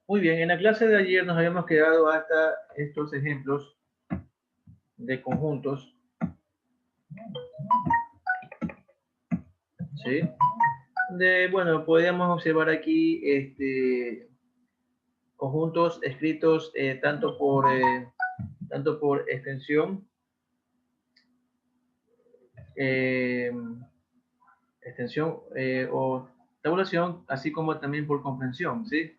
Muy bien, en la clase de ayer nos habíamos quedado hasta estos ejemplos de conjuntos, ¿sí? Bueno, podríamos observar aquí conjuntos escritos tanto por extensión, eh, o tabulación, así como también por comprensión, ¿sí?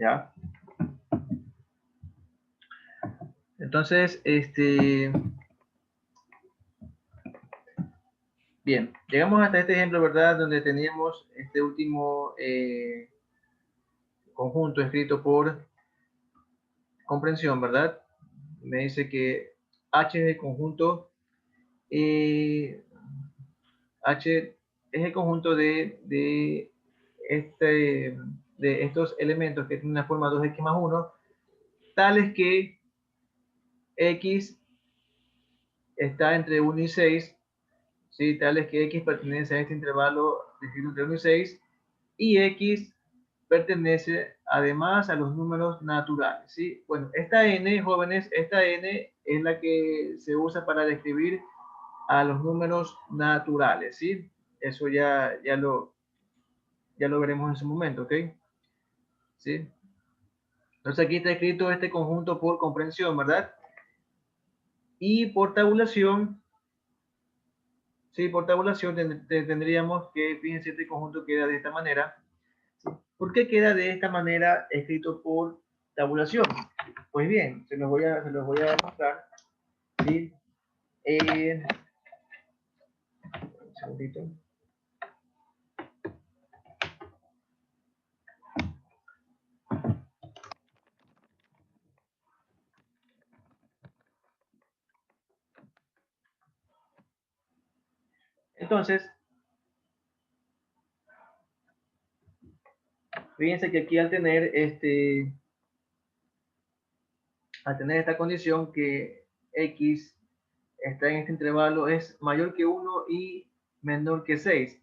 ¿Ya? Entonces, bien, llegamos hasta este ejemplo, ¿verdad? Donde teníamos este último conjunto escrito por comprensión, ¿verdad? Me dice que H es el conjunto, eh, H es el conjunto este, de estos elementos que tienen una forma 2x más 1, tales que X está entre 1 y 6, ¿sí? Tales que X pertenece a este intervalo descrito entre 1 y 6, y X pertenece además a los números naturales, ¿sí? Bueno, esta n, jóvenes, esta n es la que se usa para describir a los números naturales, ¿sí? Eso ya lo veremos en su momento, ¿ok? ¿Sí? Entonces aquí está escrito este conjunto por comprensión, ¿verdad? Y por tabulación, sí, por tabulación tendríamos que, fíjense, este conjunto queda de esta manera. ¿Por qué queda de esta manera escrito por tabulación? Pues bien, se los voy a mostrar, ¿sí? Un segundito. Entonces, fíjense que aquí al tener esta condición que X está en este intervalo es mayor que 1 y menor que 6.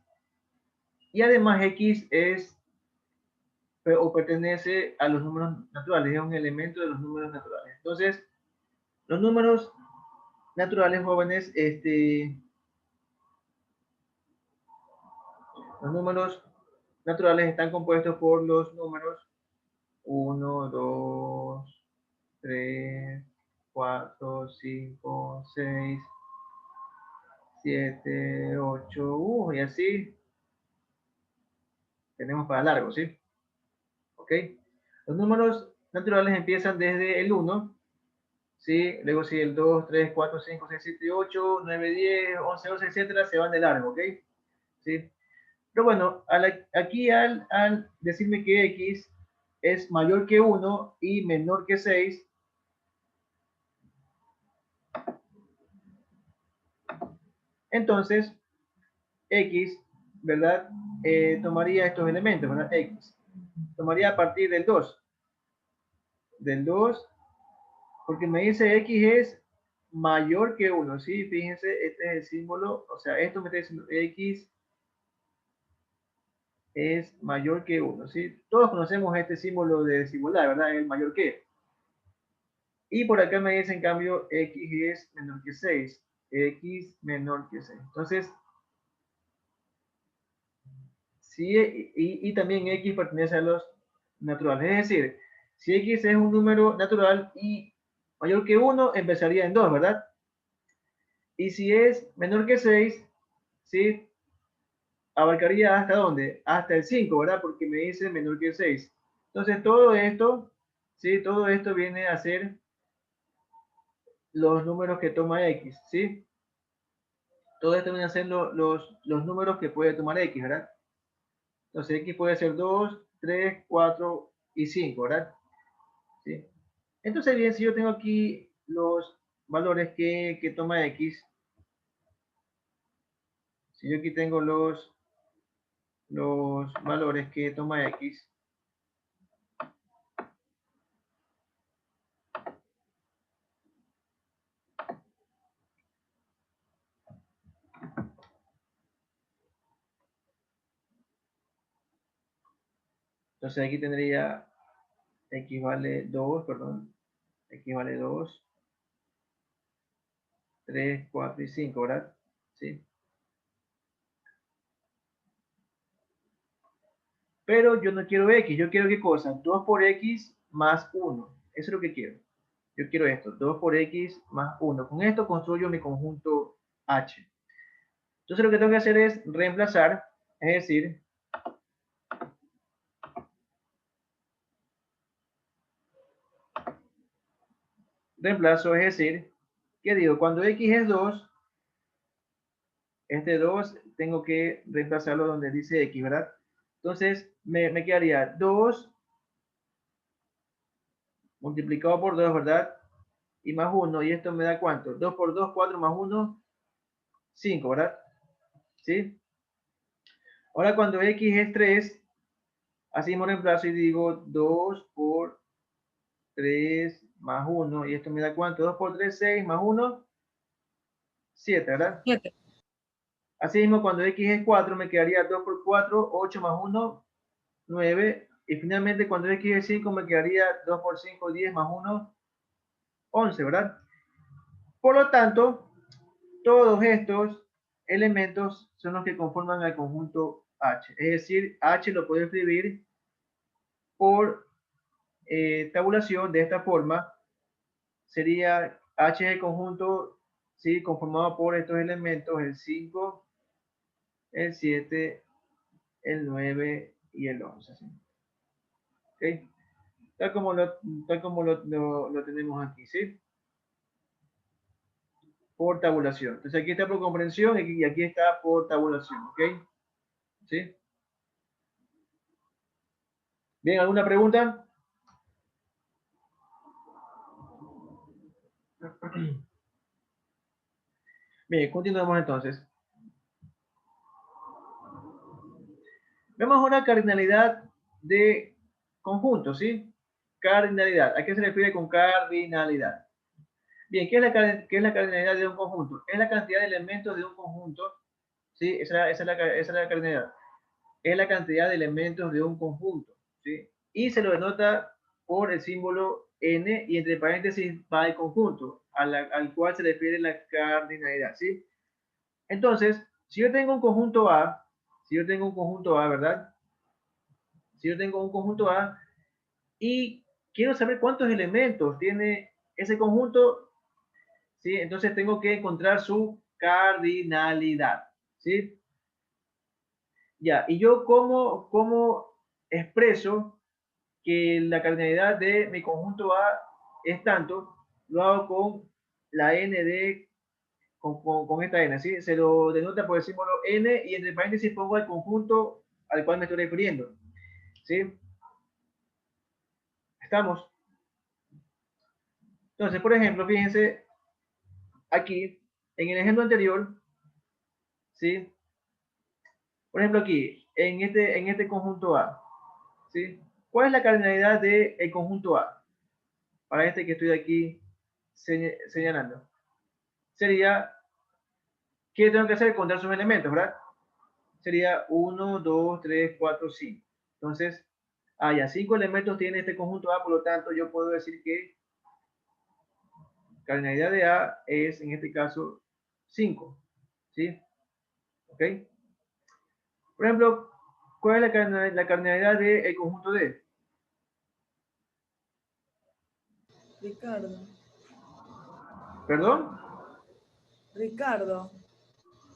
Y además X es o pertenece a los números naturales, es un elemento de los números naturales. Entonces, los números naturales, jóvenes, los números naturales están compuestos por los números 1, 2, 3, 4, 5, 6, 7, 8, y así tenemos para largo, ¿sí? ¿Ok? Los números naturales empiezan desde el 1, ¿sí? Luego sigue el 2, 3, 4, 5, 6, 7, 8, 9, 10, 11, 12, etcétera, se van de largo, ¿ok? ¿Sí? Pero bueno, aquí al decirme que X es mayor que 1 y menor que 6, entonces X, ¿verdad? Tomaría estos elementos, ¿verdad? X. Tomaría a partir del 2. Del 2, porque me dice X es mayor que 1, ¿sí? Fíjense, este es el símbolo, o sea, esto me está diciendo X es mayor que 1, ¿sí? Todos conocemos este símbolo de desigualdad, ¿verdad? El mayor que. Y por acá me dice, en cambio, X es menor que 6. X menor que 6. Entonces, sí, y también X pertenece a los naturales. Es decir, si X es un número natural y mayor que 1, empezaría en 2, ¿verdad? Y si es menor que 6, ¿sí? Abarcaría hasta dónde? Hasta el 5, ¿verdad? Porque me dice menor que 6. Entonces, todo esto, ¿sí? Todo esto viene a ser los números que toma X, ¿sí? Todo esto viene a ser los números que puede tomar X, ¿verdad? Entonces, X puede ser 2, 3, 4 y 5, ¿verdad? ¿Sí? Entonces, bien, si yo tengo aquí los valores que toma X, si yo aquí tengo los valores que toma X, Entonces aquí tendría x vale 2, perdón. X vale 2, 3, 4 y 5, ¿verdad? Sí. Pero yo no quiero x, yo quiero qué cosa? 2 por x más 1. Eso es lo que quiero. Yo quiero esto, 2 por x más 1. Con esto construyo mi conjunto H. Entonces lo que tengo que hacer es reemplazar, es decir, reemplazo, es decir, ¿qué digo? Cuando x es 2, este 2 tengo que reemplazarlo donde dice x, ¿verdad? Entonces me quedaría 2 multiplicado por 2, ¿verdad? Y más 1, y esto me da ¿cuánto? 2 por 2, 4 más 1, 5, ¿verdad? ¿Sí? Ahora cuando x es 3, así me reemplazo y digo 2 por 3 más 1, y esto me da ¿cuánto? 2 por 3, 6, más 1, 7, ¿verdad? 7. Así mismo cuando x es 4, me quedaría 2 por 4, 8 más 1, 9, y finalmente cuando x es 5, me quedaría 2 por 5, 10 más 1, 11, ¿verdad? Por lo tanto, todos estos elementos son los que conforman el conjunto H. Es decir, H lo puedo escribir por tabulación de esta forma. Sería H el conjunto, ¿sí? Conformado por estos elementos, el 5, el 7, el 9 y el 11. ¿Sí? ¿Okay? Tal como lo tenemos aquí, ¿sí? Por tabulación. Entonces aquí está por comprensión y aquí está por tabulación, ¿ok? ¿Sí? Bien, ¿alguna pregunta? Bien, continuamos entonces. Vemos una cardinalidad de conjunto, ¿sí? Cardinalidad. ¿A qué se refiere con cardinalidad? Bien, ¿qué es la cardinalidad de un conjunto? Es la cantidad de elementos de un conjunto, ¿sí? Esa es la cardinalidad. Es la cantidad de elementos de un conjunto, ¿sí? Y se lo denota por el símbolo n y entre paréntesis va el conjunto al cual se refiere la cardinalidad, ¿sí? Entonces, si yo tengo un conjunto A, ¿verdad? Si yo tengo un conjunto A y quiero saber cuántos elementos tiene ese conjunto, ¿sí? Entonces tengo que encontrar su cardinalidad, ¿sí? Ya, y yo cómo expreso que la cardinalidad de mi conjunto A es tanto, lo hago con la n de, con esta n, ¿sí? Se lo denota por el símbolo n y entre paréntesis pongo el conjunto al cual me estoy refiriendo, ¿sí? ¿Estamos? Entonces, por ejemplo, fíjense aquí, en el ejemplo anterior, ¿sí? Por ejemplo aquí, en este conjunto A, ¿sí? ¿Cuál es la cardinalidad del conjunto A? Para este que estoy aquí señalando. Sería, ¿qué tengo que hacer? Contar sus elementos, ¿verdad? Sería 1, 2, 3, 4, 5. Entonces, ya 5 elementos tiene este conjunto A, por lo tanto, yo puedo decir que cardinalidad de A es, en este caso, 5. ¿Sí? ¿Ok? Por ejemplo, ¿cuál es la cardinalidad del conjunto D? Ricardo. ¿Perdón? Ricardo.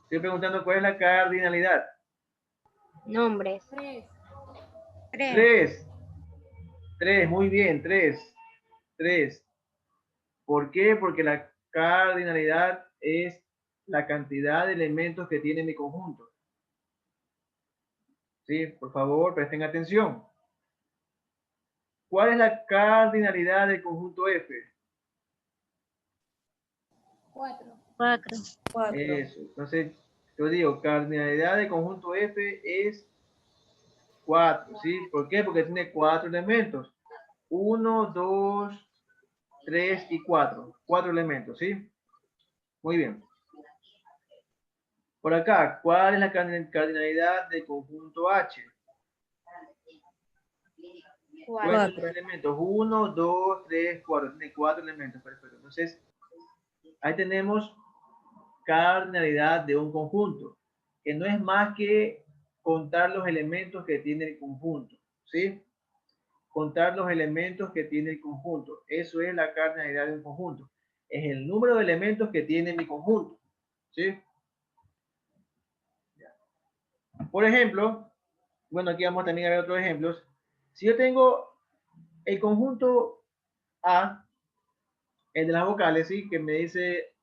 Estoy preguntando cuál es la cardinalidad. Nombres. 3. 3. 3, muy bien, 3. 3. ¿Por qué? Porque la cardinalidad es la cantidad de elementos que tiene mi conjunto. ¿Sí? Por favor, presten atención. ¿Cuál es la cardinalidad del conjunto F? 4. Eso. Entonces, yo digo, cardinalidad del conjunto F es 4. ¿Sí? ¿Por qué? Porque tiene 4 elementos. 1, 2, 3 y 4. 4 elementos, ¿sí? Muy bien. Por acá, ¿cuál es la cardinalidad del conjunto H? ¿Cuántos Cuatro. elementos? 1, 2, 3, 4. Tiene 4 elementos. Perfecto. Entonces, ahí tenemos cardinalidad de un conjunto, que no es más que contar los elementos que tiene el conjunto, ¿sí? Contar los elementos que tiene el conjunto. Eso es la cardinalidad de un conjunto. Es el número de elementos que tiene mi conjunto, ¿sí? Por ejemplo, bueno, aquí vamos también a ver otros ejemplos. Si yo tengo el conjunto A, el de las vocales, ¿sí? Que me dice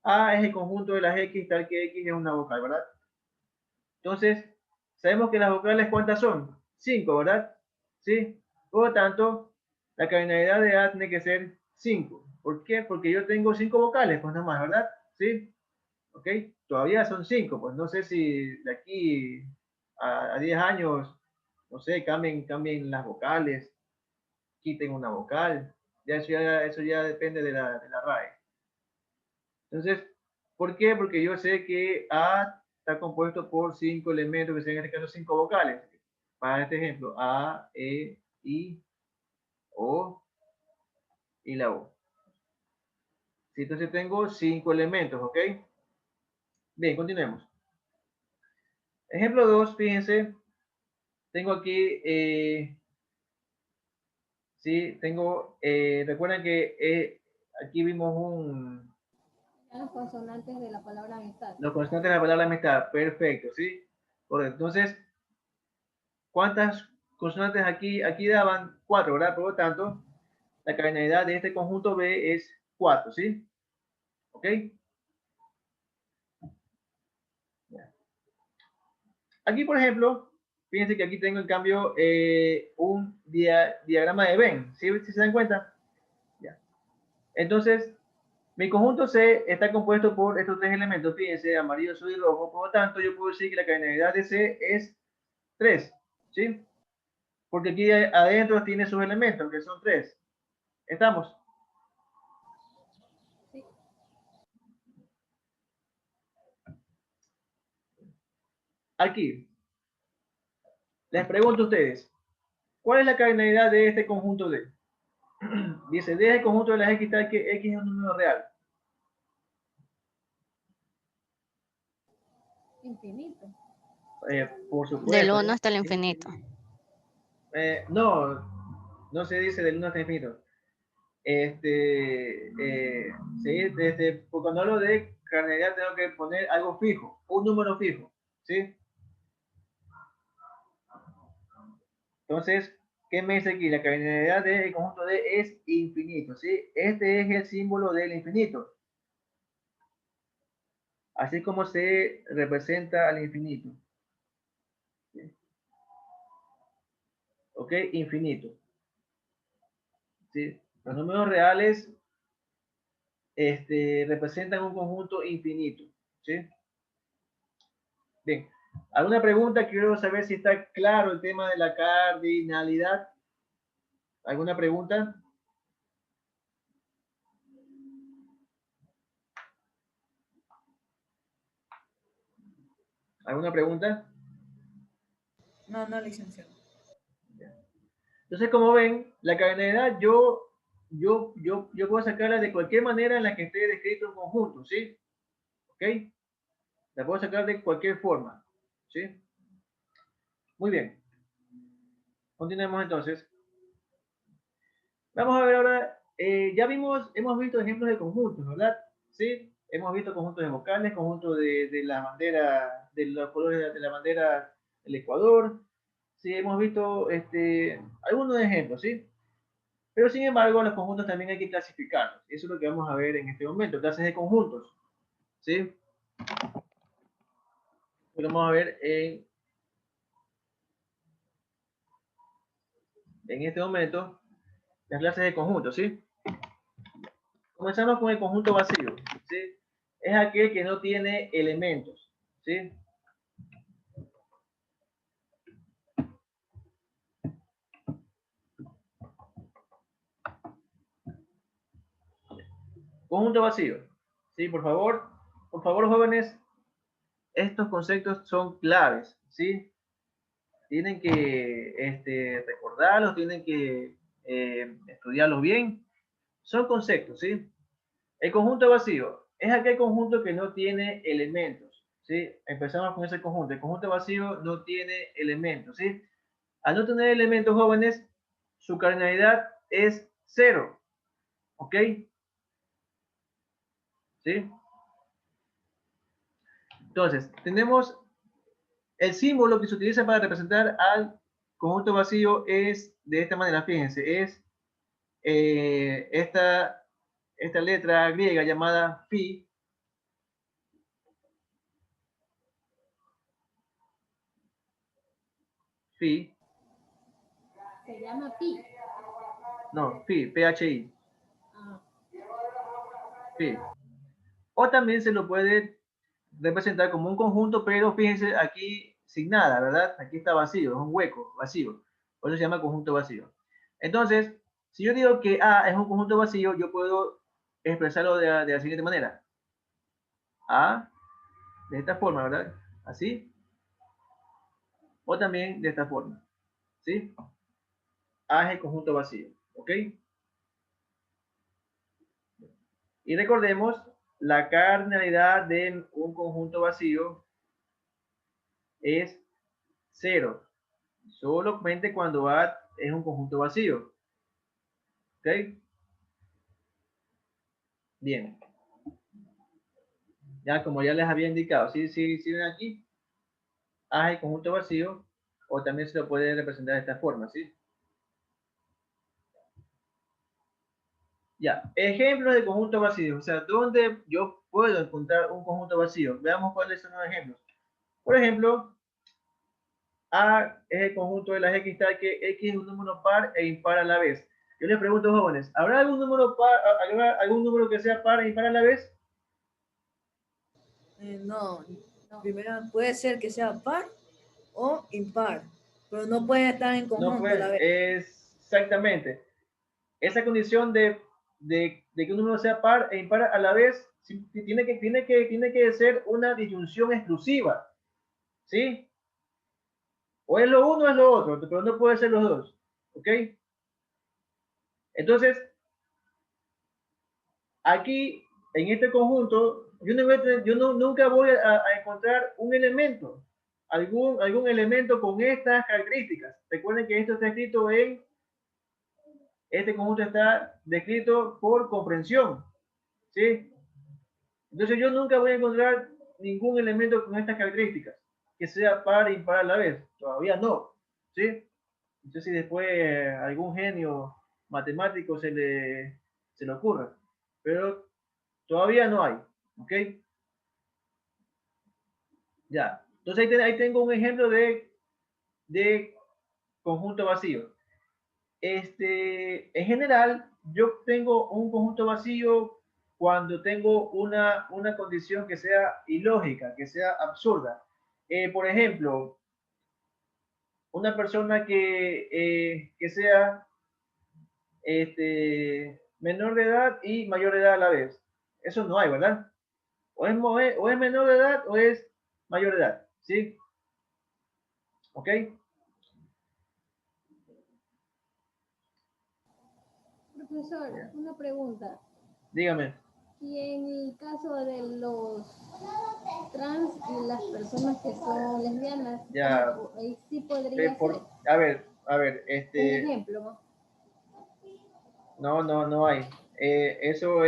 A es el conjunto de las X, tal que X es una vocal, ¿verdad? Entonces, sabemos que las vocales, ¿cuántas son? 5, ¿verdad? ¿Sí? Por lo tanto, la cardinalidad de A tiene que ser 5. ¿Por qué? Porque yo tengo 5 vocales, pues nomás, ¿verdad? ¿Sí? ¿Ok? Todavía son 5, pues no sé si de aquí a 10 años, no sé, cambien las vocales, quiten una vocal. Eso ya depende de la RAE. Entonces, ¿por qué? Porque yo sé que A está compuesto por 5 elementos, que sean en este caso 5 vocales. Para este ejemplo, A, E, I, O y la O. Sí, entonces tengo 5 elementos, ¿ok? Bien, continuemos. Ejemplo 2, fíjense, tengo aquí, sí, recuerdan que aquí vimos Los consonantes de la palabra amistad. los constantes de la palabra amistad, perfecto, ¿sí? Correcto, entonces, ¿cuántas consonantes aquí daban? 4, ¿verdad? Por lo tanto, la cardinalidad de este conjunto B es 4, ¿sí? ¿Ok? Aquí, por ejemplo, fíjense que aquí tengo en cambio un diagrama de Venn, ¿sí? ¿Sí se dan cuenta? Ya. Entonces, mi conjunto C está compuesto por estos 3 elementos, fíjense, amarillo, azul y rojo, por lo tanto, yo puedo decir que la cardinalidad de C es 3, ¿sí? Porque aquí adentro tiene sus elementos, que son 3. ¿Estamos? Sí. Aquí, les pregunto a ustedes, ¿cuál es la cardinalidad de este conjunto D? Dice, D es el conjunto de las X tal que X es un número real. Infinito. Por Del supuesto. 1 hasta el infinito. No se dice del 1 hasta el infinito. Sí, cuando hablo de cardinalidad tengo que poner algo fijo, un número fijo, ¿sí? Entonces, ¿qué me dice aquí? La cardinalidad del conjunto D es infinito, ¿sí? Este es el símbolo del infinito. Así como se representa al infinito. ¿Sí? ¿Ok? Infinito. ¿Sí? Los números reales representan un conjunto infinito. ¿Sí? Bien. ¿Alguna pregunta? Quiero saber si está claro el tema de la cardinalidad. ¿Alguna pregunta? ¿Alguna pregunta? No, no, licenciado. Entonces, como ven, la cardinalidad yo puedo sacarla de cualquier manera en la que esté descrito un conjunto, ¿sí? ¿Ok? La puedo sacar de cualquier forma, ¿sí? Muy bien. Continuemos entonces. Vamos a ver ahora, hemos visto ejemplos de conjuntos, ¿verdad? Sí, hemos visto conjuntos de vocales, conjuntos de la bandera, de los colores de la bandera del Ecuador. Sí, hemos visto algunos ejemplos, ¿sí? Pero sin embargo, los conjuntos también hay que clasificarlos. Eso es lo que vamos a ver en este momento, clases de conjuntos, ¿sí? Lo vamos a ver en este momento, las clases de conjuntos, ¿sí? Comenzamos con el conjunto vacío, ¿sí? Es aquel que no tiene elementos, ¿sí? Conjunto vacío, ¿sí? Por favor, jóvenes, estos conceptos son claves, ¿sí? tienen que recordarlos, tienen que estudiarlos bien. Son conceptos, ¿sí? El conjunto vacío es aquel conjunto que no tiene elementos, ¿sí? Empezamos con ese conjunto. El conjunto vacío no tiene elementos, ¿sí? Al no tener elementos, jóvenes, su cardinalidad es 0, ¿ok? ¿Sí? Entonces, tenemos el símbolo que se utiliza para representar al conjunto vacío es de esta manera, fíjense, es esta letra griega llamada phi, phi, Se llama pi. no, phi, phi, Ah, phi. O también se lo puede representar como un conjunto, pero fíjense aquí sin nada, ¿verdad? Aquí está vacío, es un hueco, vacío. Por eso se llama conjunto vacío. Entonces, si yo digo que A es un conjunto vacío, yo puedo expresarlo de la siguiente manera. A, de esta forma, ¿verdad? Así. O también de esta forma. ¿Sí? A es el conjunto vacío. ¿Ok? Y recordemos, la cardinalidad de un conjunto vacío es 0. Solamente cuando A es un conjunto vacío. ¿Ok? Bien. Ya como ya les había indicado, ¿sí ven aquí? A es el conjunto vacío, o también se lo puede representar de esta forma, ¿sí? Ya, ejemplos de conjunto vacío, o sea, ¿dónde yo puedo encontrar un conjunto vacío? Veamos cuáles son los ejemplos. Por ejemplo, A es el conjunto de las X tal que X es un número par e impar a la vez. Yo les pregunto, jóvenes, ¿habrá algún número algún número que sea par e impar a la vez? No. no. Primero puede ser que sea par o impar, pero no puede estar en No, conjunto a la pues, vez. es exactamente. Esa condición de que un número sea par e impar a la vez tiene que ser una disyunción exclusiva, ¿sí? O es lo uno o es lo otro, pero no puede ser los dos, ¿ok? Entonces, aquí, en este conjunto, nunca voy a encontrar un elemento, algún elemento con estas características. Recuerden que esto está escrito este conjunto está descrito por comprensión, ¿sí? Entonces yo nunca voy a encontrar ningún elemento con estas características, que sea par e impar a la vez. Todavía no, ¿sí? No sé si después algún genio matemático se le ocurra, pero todavía no hay, ¿ok? Ya. Entonces ahí tengo un ejemplo de conjunto vacío. En general, yo tengo un conjunto vacío cuando tengo una condición que sea ilógica, que sea absurda. Por ejemplo, una persona que sea menor de edad y mayor de edad a la vez. Eso no hay, ¿verdad? O es menor de edad o es mayor de edad, ¿sí? ¿Ok? Profesor, una pregunta. Dígame. Y en el caso de los trans y las personas que son lesbianas, Ya, ahí sí podría ser. a ver, Un ejemplo. no hay. Eso,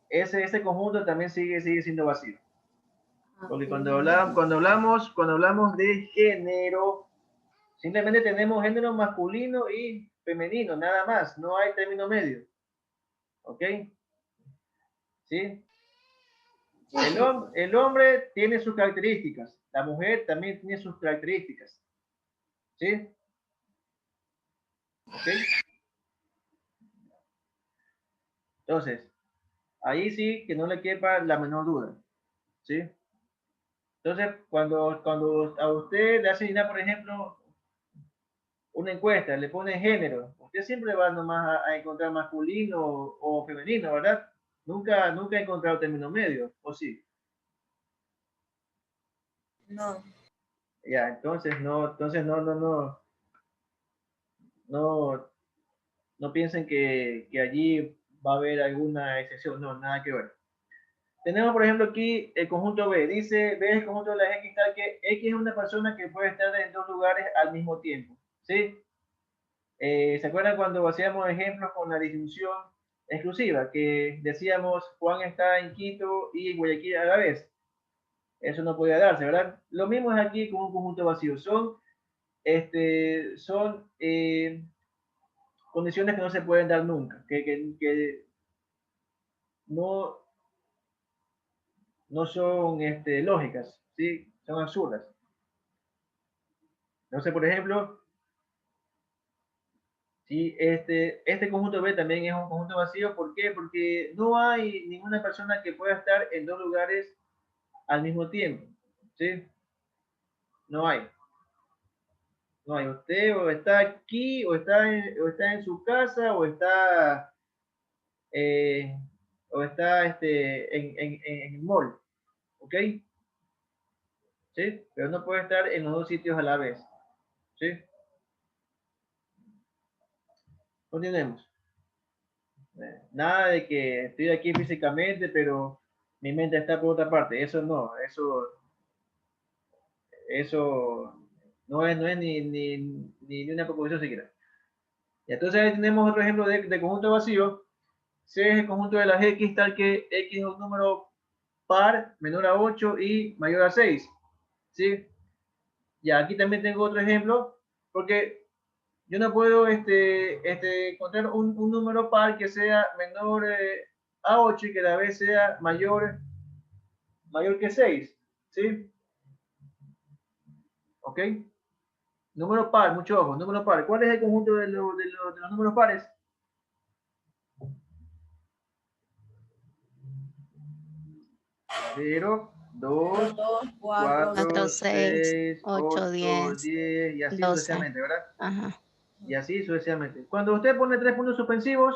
ese conjunto también sigue siendo vacío. Porque cuando hablamos de género, simplemente tenemos género masculino y femenino, nada más, no hay término medio. ¿Ok? ¿Sí? El hombre tiene sus características, la mujer también tiene sus características. ¿Sí? ¿Ok? Entonces, ahí sí que no le quepa la menor duda. ¿Sí? Entonces, cuando a usted le hacen llenar, por ejemplo, una encuesta, le pone género, usted siempre va nomás a encontrar masculino o femenino, ¿verdad? Nunca ha encontrado término medio, ¿o sí? No. Ya, entonces no, no piensen que allí va a haber alguna excepción, no, nada que ver. Tenemos, por ejemplo, aquí el conjunto B. Dice, B es el conjunto de las X tal que X es una persona que puede estar en dos lugares al mismo tiempo. ¿Sí? ¿Se acuerdan cuando hacíamos ejemplos con la disyunción exclusiva? Que decíamos, Juan está en Quito y Guayaquil a la vez. Eso no podía darse, ¿verdad? Lo mismo es aquí con un conjunto vacío. Son condiciones que no se pueden dar nunca, que no, no son lógicas, ¿sí? Son absurdas. Entonces, por ejemplo, si este conjunto B también es un conjunto vacío, ¿por qué? Porque no hay ninguna persona que pueda estar en dos lugares al mismo tiempo, ¿sí? No hay. No hay. Usted o está aquí, o está en su casa, eh, o está en el mall, ¿ok? ¿Sí? Pero no puede estar en los dos sitios a la vez, ¿sí? Continuemos. Nada de que estoy aquí físicamente, pero mi mente está por otra parte. Eso no, eso no es ni una proposición siquiera. Y entonces ahí tenemos otro ejemplo de conjunto vacío. C es el conjunto de las X tal que X es un número par menor a 8 y mayor a 6. ¿Sí? Y aquí también tengo otro ejemplo, porque yo no puedo encontrar un número par que sea menor a 8 y que a la vez sea mayor que 6. ¿Sí? ¿Ok? Número par, mucho ojo, número par. ¿Cuál es el conjunto de los números pares? 0, 2, 2, 4, 4, 4, 6, 6, 8, 8, 10, 10 y así 12. sucesivamente, ¿verdad? Ajá. Y así sucesivamente. Cuando usted pone tres puntos suspensivos,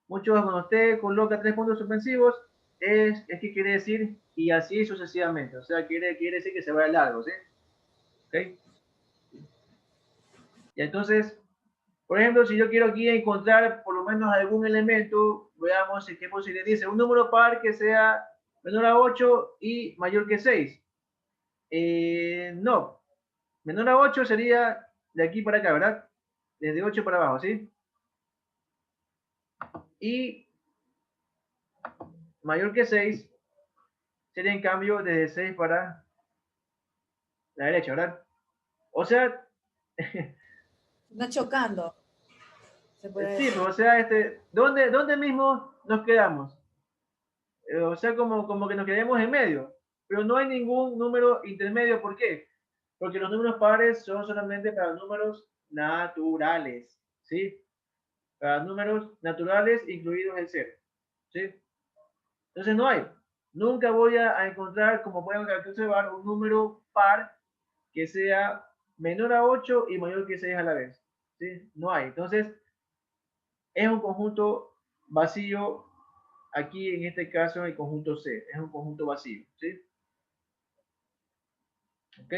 muchos cuando usted coloca tres puntos suspensivos, es que quiere decir y así sucesivamente. O sea, quiere decir que se va de largo, ¿sí? ¿Ok? Y entonces, por ejemplo, si yo quiero aquí encontrar por lo menos algún elemento, veamos qué posible dice. Un número par que sea menor a 8 y mayor que 6. No, menor a 8 sería de aquí para acá, ¿verdad? Desde 8 para abajo, ¿sí? Y mayor que 6 sería en cambio desde 6 para la derecha, ¿verdad? O sea, está chocando, se puede sí, decir. pero o sea, ¿dónde mismo nos quedamos? O sea, como que nos quedemos en medio, pero no hay ningún número intermedio. ¿Por qué? Porque los números pares son solamente para números naturales, ¿sí? Para números naturales incluidos el cero, ¿sí? Entonces no hay. Nunca voy a encontrar, como pueden observar, un número par que sea menor a 8 y mayor que 6 a la vez, ¿sí? No hay. Entonces, es un conjunto vacío. Aquí en este caso el conjunto C es un conjunto vacío, ¿sí? ¿Ok?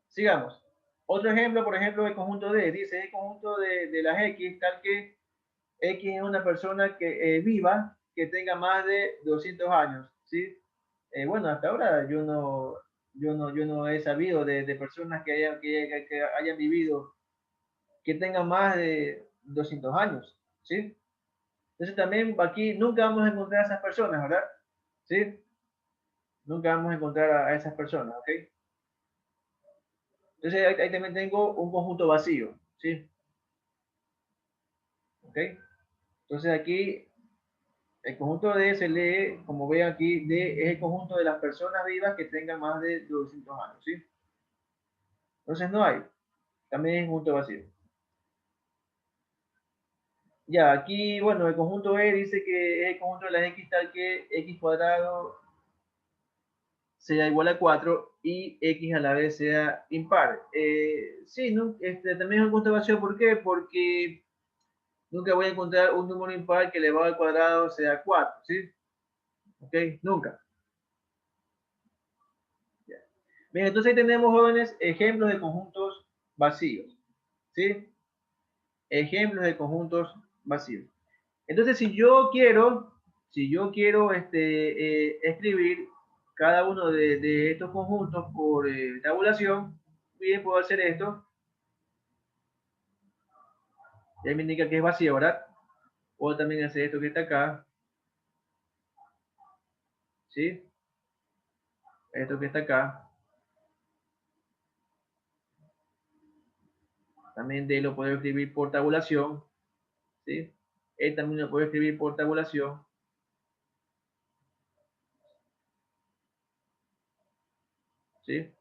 Sigamos. Otro ejemplo, por ejemplo, el conjunto D. Dice el conjunto de las X, tal que X es una persona que viva, que tenga más de 200 años, ¿sí? Bueno, hasta ahora yo no he sabido de personas que hayan vivido, que tengan más de 200 años, ¿sí? Entonces también aquí nunca vamos a encontrar a esas personas, ¿verdad? ¿Sí? Nunca vamos a encontrar a esas personas, ¿ok? Entonces ahí también tengo un conjunto vacío, ¿sí? ¿Ok? Entonces aquí el conjunto D se lee, como ven aquí, D es el conjunto de las personas vivas que tengan más de 200 años, ¿sí? Entonces no hay, también es un conjunto vacío. Ya, aquí, bueno, el conjunto E dice que es el conjunto de las X tal que X cuadrado sea igual a 4 y X a la vez sea impar. Sí, no, también es un conjunto vacío, ¿por qué? Porque nunca voy a encontrar un número impar que elevado al cuadrado sea 4, ¿sí? ¿Ok? Nunca. Ya. Bien, entonces ahí tenemos, jóvenes, ejemplos de conjuntos vacíos. ¿Sí? Ejemplos de conjuntos vacíos. Entonces, si yo quiero escribir cada uno de estos conjuntos por tabulación, bien, puedo hacer esto. Ya me indica que es vacío, ¿verdad? Puedo también hacer esto que está acá. ¿Sí? Esto que está acá. También de lo puedo escribir por tabulación. ¿Sí? Él también lo puedo escribir por tabulación. ¿Sí?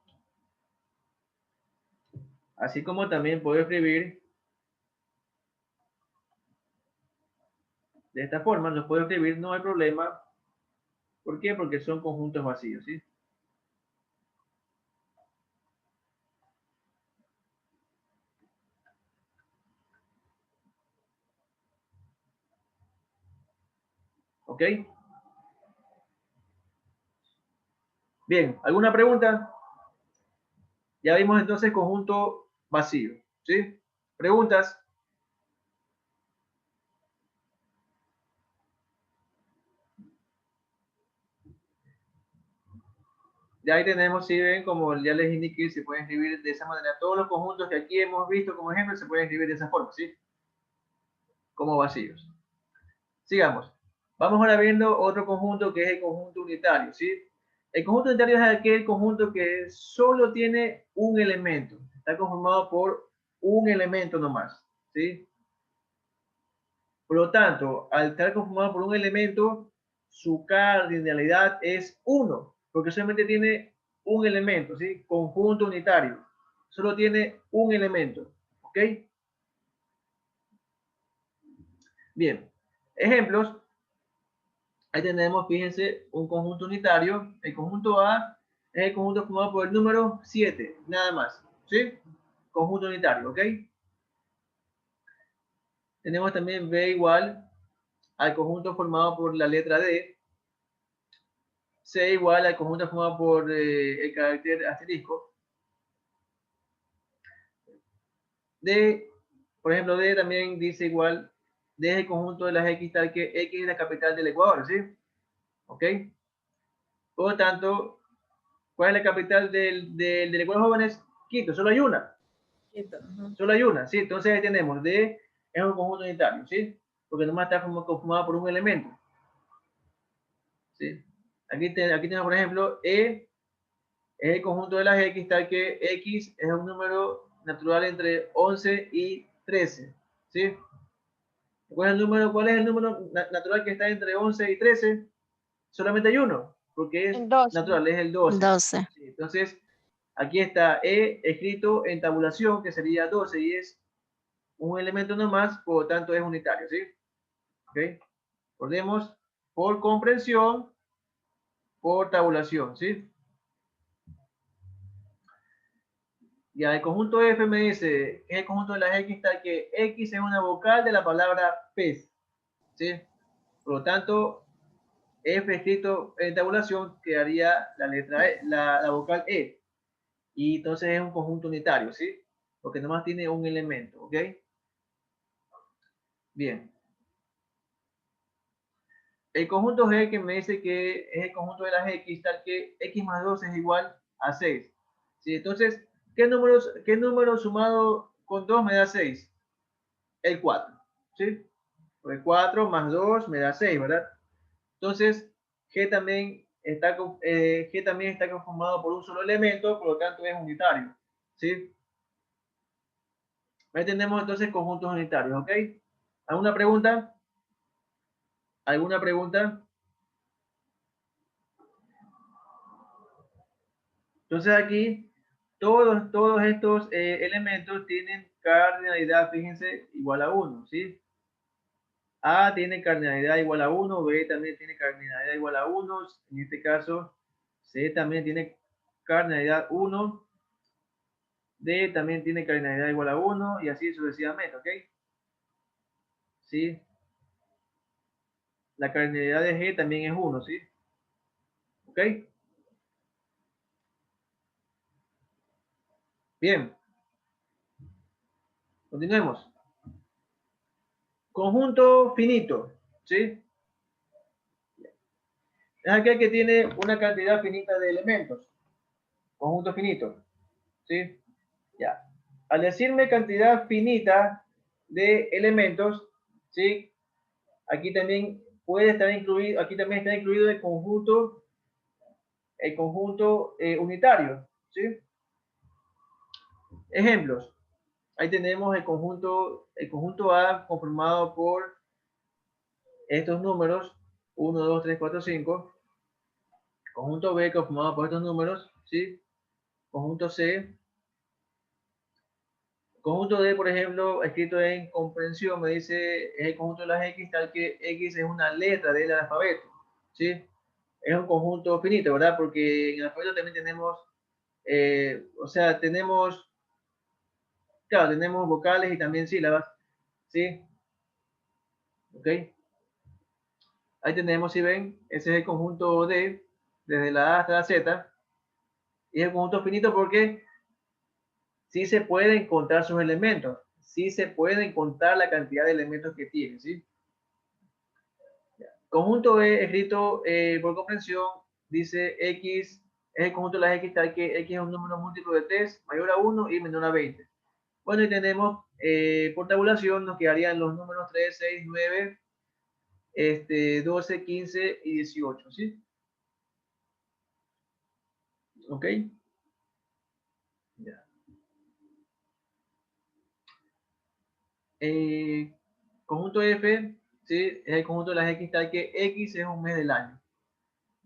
Así como también puedo escribir de esta forma, los puedo escribir, no hay problema. ¿Por qué? Porque son conjuntos vacíos, ¿sí? ¿Ok? Bien, ¿alguna pregunta? Ya vimos entonces conjunto vacío, ¿sí? ¿Preguntas? Ya ahí tenemos, si ven, como ya les indiqué, se pueden escribir de esa manera. Todos los conjuntos que aquí hemos visto como ejemplo se pueden escribir de esa forma, ¿sí? Como vacíos. Sigamos. Vamos ahora viendo otro conjunto que es el conjunto unitario, ¿sí? El conjunto unitario es aquel conjunto que solo tiene un elemento. Está conformado por un elemento nomás, ¿sí? Por lo tanto, al estar conformado por un elemento, su cardinalidad es 1, porque solamente tiene un elemento, ¿sí? Conjunto unitario. Solo tiene un elemento, ¿ok? Bien. Ejemplos. Ahí tenemos, fíjense, un conjunto unitario. El conjunto A es el conjunto formado por el número 7, nada más, ¿sí? Conjunto unitario, ¿ok? Tenemos también B igual al conjunto formado por la letra D. C igual al conjunto formado por el carácter asterisco. D, por ejemplo, D también dice igual, D es el conjunto de las X tal que X es la capital del Ecuador, ¿sí? ¿Ok? Por lo tanto, ¿cuál es la capital del Ecuador, jóvenes? Quito, solo hay una. Quito, ajá. Solo hay una, ¿sí? Entonces ahí tenemos, D es un conjunto unitario, ¿sí? Porque nomás está conformado por un elemento, ¿sí? Aquí tenemos, por ejemplo, E es el conjunto de las X, tal que X es un número natural entre 11 y 13, ¿sí? ¿Cuál es el número natural que está entre 11 y 13? Solamente hay uno, porque es El 12. natural, es el 12. 12. ¿Sí? Entonces, aquí está E escrito en tabulación, que sería 12, y es un elemento nomás, por lo tanto es unitario, ¿sí? ¿Ok? Recordemos, por comprensión, por tabulación, ¿sí? Ya el conjunto F me dice, es el conjunto de las X tal que X es una vocal de la palabra pez, ¿sí? Por lo tanto, F escrito en tabulación quedaría la letra E, la vocal E. Y entonces es un conjunto unitario, ¿sí? Porque nomás tiene un elemento, ¿ok? Bien. El conjunto G que me dice que es el conjunto de las X, tal que X más 2 es igual a 6. ¿Sí? Entonces, qué número sumado con 2 me da 6? El 4. ¿Sí? Pues 4 más 2 me da 6, ¿verdad? Entonces, G también está conformado por un solo elemento, por lo tanto es unitario. ¿Sí? Ahí tenemos entonces conjuntos unitarios, ¿ok? ¿Alguna pregunta? ¿Alguna pregunta? Entonces aquí todos estos elementos tienen cardinalidad, fíjense, igual a 1, ¿sí? A tiene cardinalidad igual a 1, B también tiene cardinalidad igual a 1, en este caso C también tiene cardinalidad 1, D también tiene cardinalidad igual a 1 y así sucesivamente, ¿ok? ¿Sí? La cardinalidad de G también es 1, ¿sí? ¿Ok? Bien. Continuemos. Conjunto finito, ¿sí? Es aquel que tiene una cantidad finita de elementos. Conjunto finito, ¿sí? Ya. Al decirme cantidad finita de elementos, ¿sí? Aquí también puede estar incluido, aquí también está incluido el conjunto unitario, ¿sí? Ejemplos. Ahí tenemos el conjunto A conformado por estos números 1, 2, 3, 4, 5. Conjunto B conformado por estos números, ¿sí? Conjunto C. Conjunto D, por ejemplo, escrito en comprensión, me dice es el conjunto de las X, tal que X es una letra del alfabeto, ¿sí? Es un conjunto finito, ¿verdad? Porque en el alfabeto también tenemos, o sea, tenemos, claro, tenemos vocales y también sílabas, ¿sí? ¿Ok? Ahí tenemos, si ven, ese es el conjunto D, desde la A hasta la Z, y es el conjunto finito porque sí se pueden contar sus elementos, sí se pueden contar la cantidad de elementos que tiene, ¿sí? Conjunto E escrito por comprensión, dice X es el conjunto de las X tal que X es un número múltiplo de 3, mayor a 1 y menor a 20. Bueno, y tenemos por tabulación nos quedarían los números 3, 6, 9, 12, 15 y 18, ¿sí? ¿Ok? Ya. Conjunto F, ¿sí? Es el conjunto de las X tal que X es un mes del año.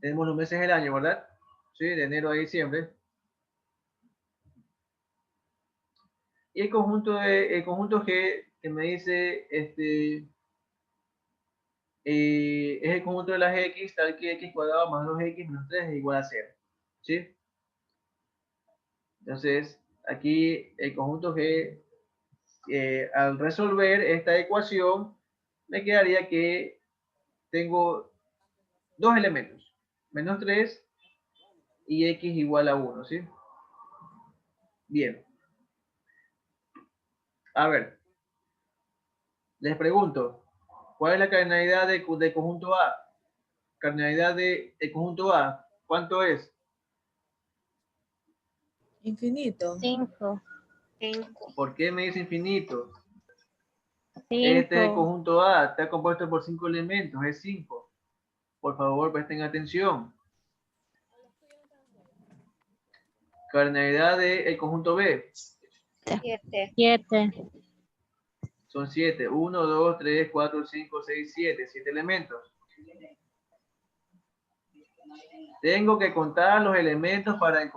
Tenemos los meses del año, ¿verdad? ¿Sí? De enero a diciembre. Y el conjunto G que me dice, es el conjunto de las X tal que X cuadrado más 2X menos 3 es igual a 0. ¿Sí? Entonces, aquí el conjunto G, al resolver esta ecuación, me quedaría que tengo dos elementos, menos 3 y X igual a 1, ¿sí? Bien. A ver, les pregunto, ¿cuál es la cardinalidad de conjunto A? Cardinalidad de conjunto A, ¿cuánto es? Infinito. 5. ¿Por qué me dice infinito? 5. Este es el conjunto A, está compuesto por 5 elementos, es 5. Por favor, presten atención. Cardinalidad del conjunto B. 7. Son 7. 1, 2, 3, 4, 5, 6, 7. 7 elementos. Tengo que contar los elementos para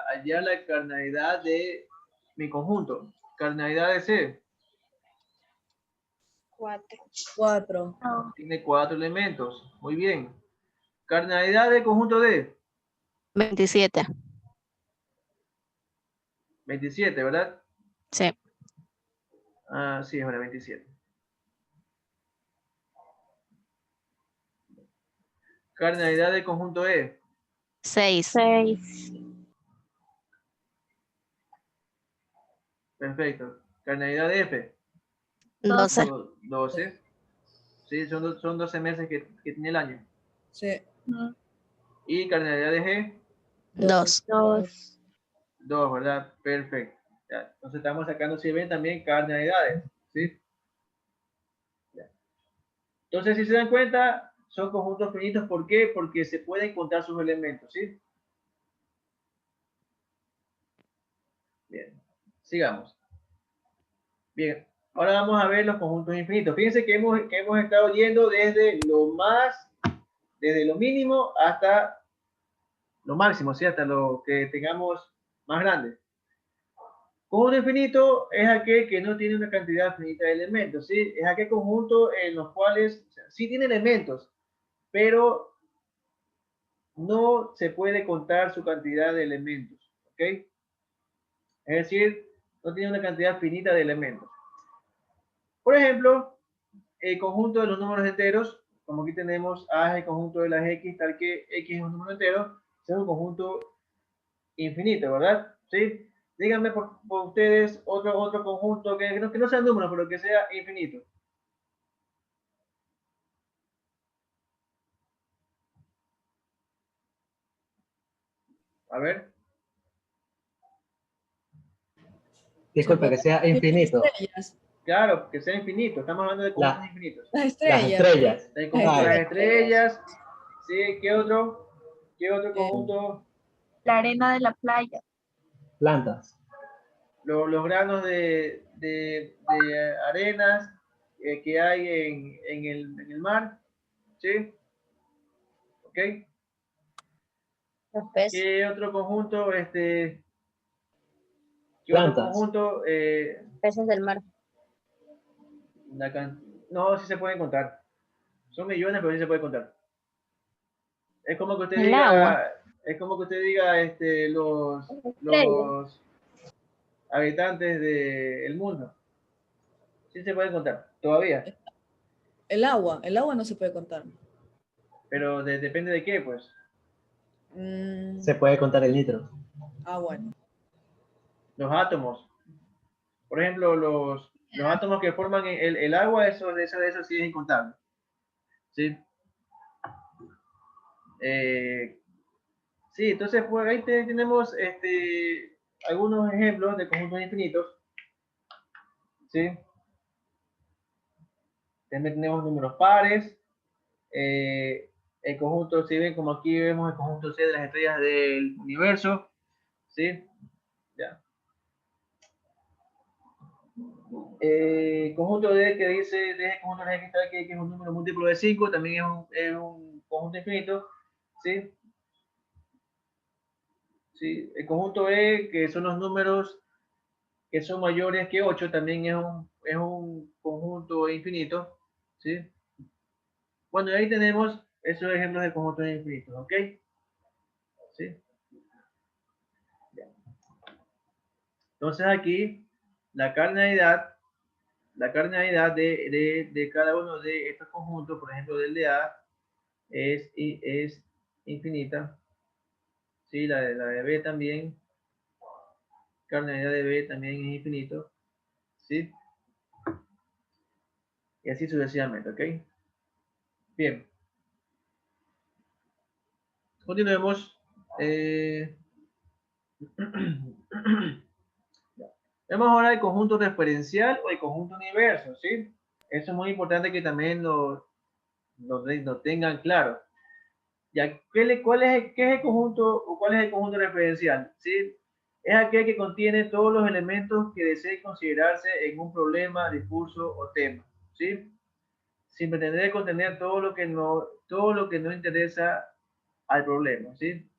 hallar la cardinalidad de mi conjunto. Cardinalidad de C. 4. Tiene 4 elementos. Muy bien. Cardinalidad del conjunto D. 27. 27, ¿verdad? Sí. Ah, sí, es una 27. Cardinalidad del conjunto E. 6. 6. Perfecto. Cardinalidad de F. 12. 12. Sí, son 12 meses que tiene el año. Sí. Y cardinalidad de G. 2. 2. 2, ¿verdad? Perfecto. Ya. Entonces estamos sacando, si ven, también cardinalidades. ¿Sí? Ya. Entonces, si se dan cuenta, son conjuntos finitos. ¿Por qué? Porque se pueden contar sus elementos. ¿Sí? Bien. Sigamos. Bien. Ahora vamos a ver los conjuntos infinitos. Fíjense que hemos estado yendo desde lo mínimo hasta lo máximo, ¿sí? Hasta lo que tengamos más grande. Conjunto infinito es aquel que no tiene una cantidad finita de elementos, ¿sí? Es aquel conjunto en los cuales, o sea, sí tiene elementos, pero no se puede contar su cantidad de elementos, ¿ok? Es decir, no tiene una cantidad finita de elementos. Por ejemplo, el conjunto de los números enteros, como aquí tenemos A es el conjunto de las X, tal que X es un número entero, es un conjunto infinito, ¿verdad? ¿Sí? Díganme por ustedes otro conjunto que no sea número, pero que sea infinito. A ver. Disculpe, que sea infinito. Estrellas. Claro, que sea infinito. Estamos hablando de conjuntos infinitos. Las Las estrellas. estrellas. El conjunto de Vale. las estrellas. ¿Sí? ¿Qué otro? ¿Qué otro conjunto? La arena de la playa. Plantas. Los granos de arenas que hay en el mar. ¿Sí? ¿Ok? Los peces. ¿Qué otro conjunto? ¿Qué otro Plantas. conjunto? Peces del mar. No, sí se pueden contar. Son millones, pero sí se puede contar. Es como que usted El diga, agua. es como que usted diga, los habitantes del mundo. Sí se pueden contar, todavía. El agua no se puede contar. Pero depende de qué, pues. Se puede contar el litro. Bueno. Los átomos. Por ejemplo, los átomos que forman el agua, eso sí es incontable. ¿Sí? Sí, entonces pues ahí tenemos algunos ejemplos de conjuntos infinitos. ¿Sí? También tenemos números pares. El conjunto, si ven como aquí vemos el conjunto C de las estrellas del universo. ¿Sí? Ya. Conjunto D que dice, de ese conjunto registral que es un número múltiplo de 5, también es un conjunto infinito. ¿Sí? ¿Sí? El conjunto E, que son los números que son mayores que 8, también es un conjunto infinito. ¿Sí? Bueno, ahí tenemos esos ejemplos de conjuntos infinitos, ¿ok? ¿Sí? Entonces aquí la cardinalidad de cada uno de estos conjuntos, por ejemplo del de A, es infinita. ¿Sí? La de B también, cardinalidad de B también es infinito. ¿Sí? Y así sucesivamente, ¿ok? Bien. Continuemos. Vemos ahora el conjunto referencial o el conjunto universo, ¿sí? Eso es muy importante que también lo tengan claro. Ya, ¿qué es el conjunto o cuál es el conjunto referencial? ¿Sí? Es aquel que contiene todos los elementos que desee considerarse en un problema, discurso o tema, ¿sí? Sin pretender contener todo lo que no interesa al problema, ¿sí?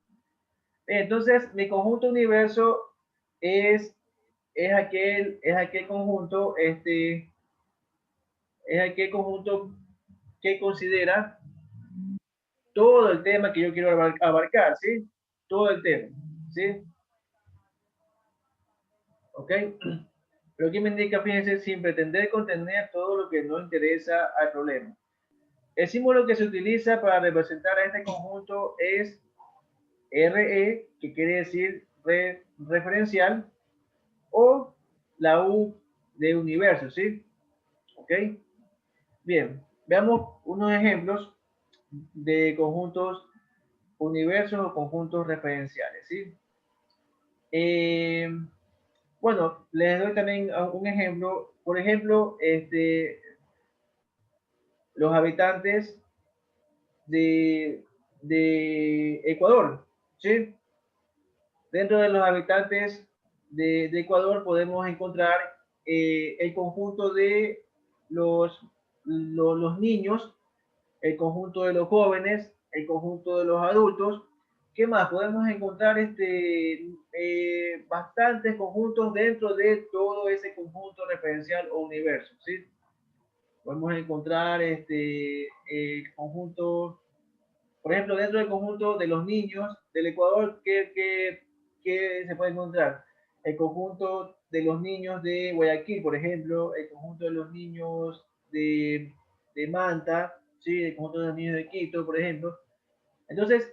Entonces, mi conjunto universo es, es aquel conjunto, es aquel conjunto que considera todo el tema que yo quiero abarcar, ¿sí? Todo el tema, ¿sí? ¿Ok? Pero aquí me indica, fíjense, sin pretender contener todo lo que no interesa al problema. El símbolo que se utiliza para representar a este conjunto es RE, que quiere decir referencial, o la U de universo, ¿sí? ¿Ok? Bien, veamos unos ejemplos de conjuntos universos o conjuntos referenciales, ¿sí? Bueno, les doy también un ejemplo. Por ejemplo, los habitantes de Ecuador, ¿sí? Dentro de los habitantes de Ecuador podemos encontrar el conjunto de los niños, el conjunto de los jóvenes, el conjunto de los adultos. ¿Qué más? Podemos encontrar bastantes conjuntos dentro de todo ese conjunto referencial o universo, ¿sí? Podemos encontrar el conjunto, por ejemplo, dentro del conjunto de los niños del Ecuador, ¿qué se puede encontrar? El conjunto de los niños de Guayaquil, por ejemplo, el conjunto de los niños de Manta, ¿sí? El conjunto de los niños de Quito, por ejemplo. Entonces,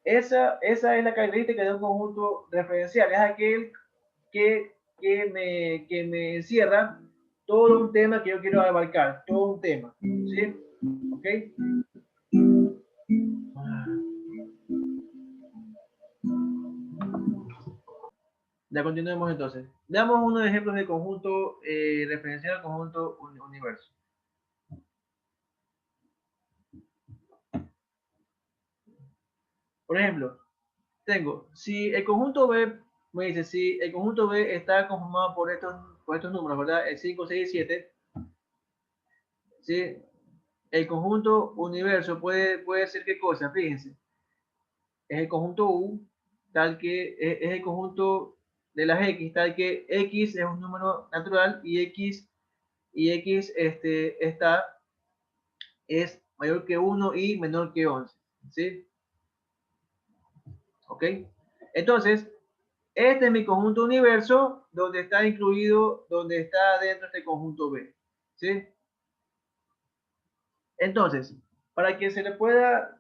esa es la característica de un conjunto referencial, es aquel que me encierra todo un tema que yo quiero abarcar, todo un tema, ¿sí? ¿Ok? Ya continuemos entonces. Veamos unos ejemplos de conjunto referencial al conjunto universo. Por ejemplo, tengo, si el conjunto B, me dice, si el conjunto B está conformado por estos números, ¿verdad? El 5, 6 y 7, ¿sí? El conjunto universo puede ser qué cosa, fíjense. Es el conjunto U, tal que es el conjunto de las X, tal que X es un número natural y X es mayor que 1 y menor que 11, ¿sí? ¿Ok? Entonces, este es mi conjunto universo donde está incluido, donde está dentro este conjunto B, ¿sí? Entonces, para que se pueda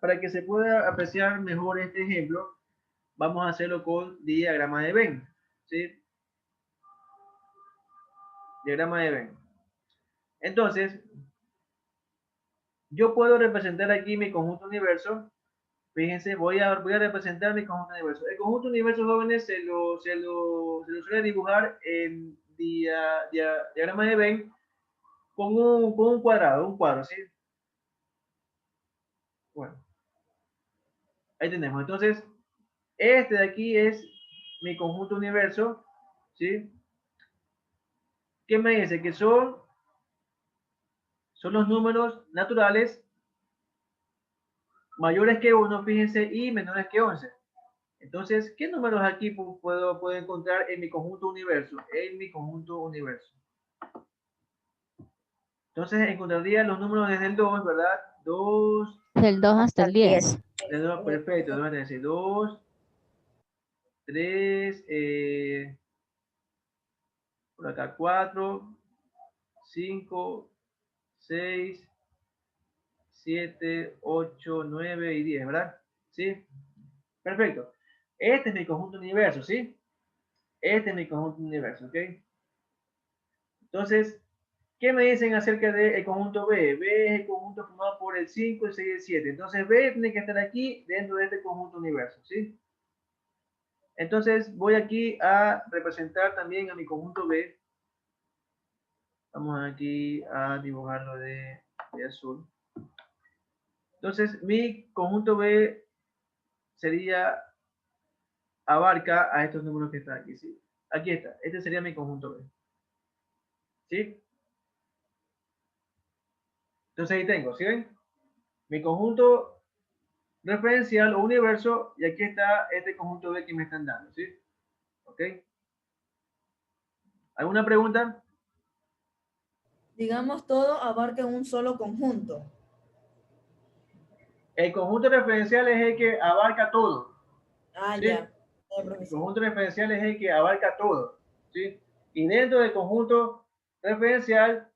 apreciar mejor este ejemplo, vamos a hacerlo con diagrama de Venn, ¿sí? Diagrama de Venn. Entonces, yo puedo representar aquí mi conjunto universo. Fíjense, voy a representar mi conjunto universo. El conjunto universo, jóvenes, se lo suele dibujar en diagrama de Venn con un cuadrado, un cuadro, ¿sí? Bueno, ahí tenemos. Entonces, este de aquí es mi conjunto universo, ¿sí? ¿Qué me dice? Que son los números naturales mayores que 1, fíjense, y menores que 11. Entonces, ¿qué números aquí puedo encontrar en mi conjunto universo? En mi conjunto universo. Entonces, encontraría los números desde el 2, ¿verdad? 2. Del 2 hasta el 10. Perfecto, 2, 3, por acá 4, 5, 6, 7, 8, 9 y 10, ¿verdad? ¿Sí? Perfecto. Este es mi conjunto universo, ¿sí? Este es mi conjunto universo, ¿ok? Entonces, ¿qué me dicen acerca del conjunto B? B es el conjunto formado por el 5, el 6 y el 7. Entonces, B tiene que estar aquí dentro de este conjunto universo, ¿sí? Entonces, voy aquí a representar también a mi conjunto B. Vamos aquí a dibujarlo de azul. Entonces, mi conjunto B sería, abarca a estos números que están aquí, ¿sí? Aquí está, este sería mi conjunto B, ¿sí? Entonces ahí tengo, ¿sí ven? Mi conjunto referencial o universo, y aquí está este conjunto B que me están dando, ¿sí? ¿Ok? ¿Alguna pregunta? Digamos, todo abarca un solo conjunto. El conjunto referencial es el que abarca todo, Ah, ¿sí? ya. El conjunto referencial es el que abarca todo, ¿sí? Y dentro del conjunto referencial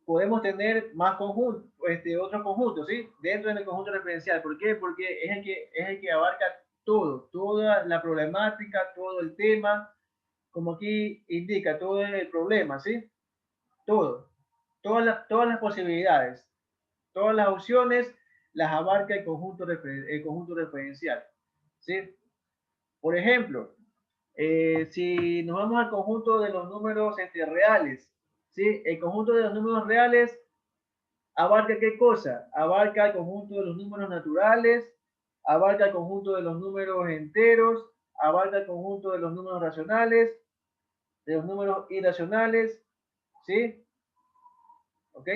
podemos tener más conjuntos, otros conjuntos, ¿sí? Dentro del conjunto referencial. ¿Por qué? Porque es el que abarca todo, toda la problemática, todo el tema, como aquí indica, todo el problema, ¿sí? Todo, todas las posibilidades, todas las opciones las abarca el conjunto referencial, ¿sí? Por ejemplo, si nos vamos al conjunto de los números reales, ¿sí? El conjunto de los números reales abarca qué cosa? Abarca el conjunto de los números naturales, abarca el conjunto de los números enteros, abarca el conjunto de los números racionales, de los números irracionales, ¿sí? ¿Ok?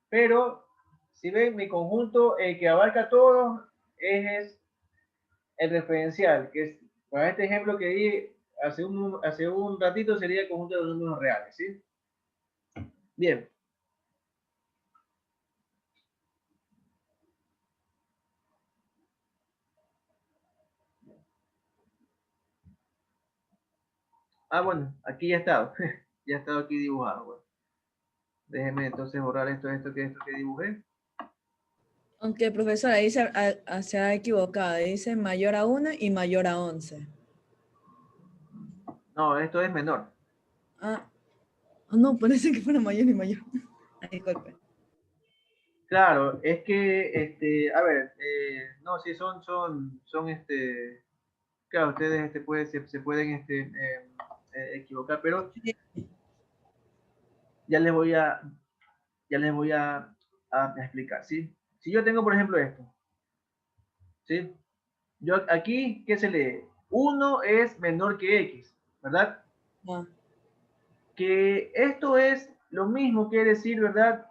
Pero, si ven, mi conjunto, el que abarca todos, es el referencial, que es, para este ejemplo que di hace un ratito, sería el conjunto de los números reales, ¿sí? Bien. Ah, bueno, aquí ya ha estado. Ya ha estado aquí dibujado. Bueno. Déjeme entonces borrar esto que dibujé. Aunque profesora dice, se ha equivocado, dice mayor a 1 y mayor a 11. No, esto es menor. Ah, no, parece que fuera mayor y mayor. Ay, disculpe. Claro, es que, a ver, no, sí, claro, ustedes se pueden equivocar, pero ya les voy a, a explicar, ¿sí? Si yo tengo, por ejemplo, esto, ¿sí? Yo aquí, ¿qué se lee? 1 es menor que X, ¿verdad? Ah, Que esto es lo mismo que decir, ¿verdad?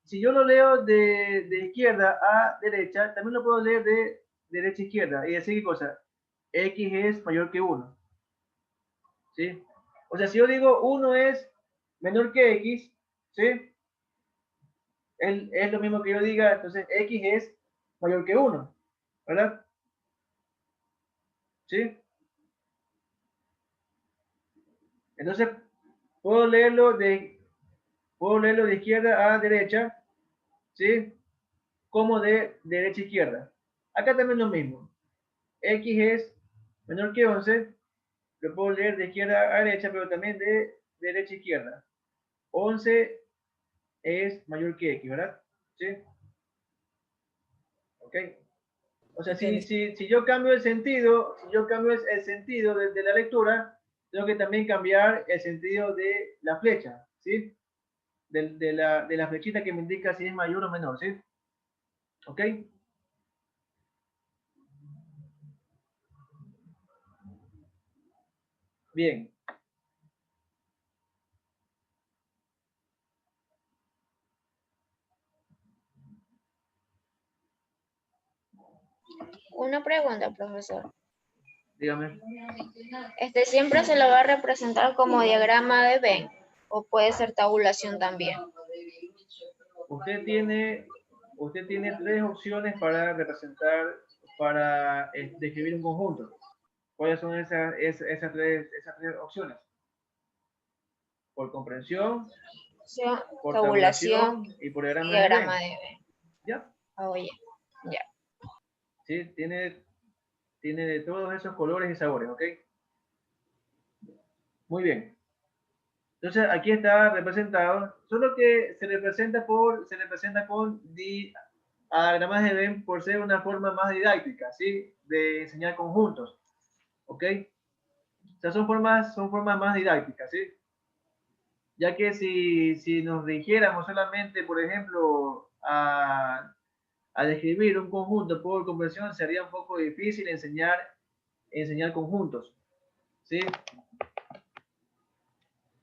Si yo lo leo de izquierda a derecha, también lo puedo leer de derecha a izquierda. Y decir, ¿qué cosa? X es mayor que 1. ¿Sí? O sea, si yo digo 1 es menor que X, ¿sí? Es lo mismo que yo diga, entonces X es mayor que 1, ¿verdad? ¿Sí? Entonces, puedo leerlo de izquierda a derecha, ¿sí? Como de derecha a izquierda. Acá también lo mismo. X es menor que 11, lo puedo leer de izquierda a derecha, pero también de derecha a izquierda. 11 es mayor que X, ¿verdad? ¿Sí? ¿Ok? O sea, ok. si yo cambio el sentido, de la lectura, tengo que también cambiar el sentido de la flecha, ¿sí? De la flechita que me indica si es mayor o menor, ¿sí? ¿Ok? Bien. Una pregunta, profesor. Dígame. ¿Siempre se lo va a representar como diagrama de Venn o puede ser tabulación también? Usted tiene, usted tiene tres opciones para representar, para describir un conjunto. ¿Cuáles son esas tres opciones? Por comprensión, por Tabulación tabulación y por y diagrama de diagrama Venn. de Venn. ¿Ya? Oye, ya. Sí, tiene de todos esos colores y sabores, ¿ok? Muy bien. Entonces aquí está representado, solo que se representa con diagramas de Venn por ser una forma más didáctica, ¿sí? De enseñar conjuntos, ¿ok? O sea, son formas más didácticas, ¿sí? Ya que si nos dirigiéramos solamente, por ejemplo, a describir un conjunto por conversión, sería un poco difícil enseñar conjuntos, ¿sí?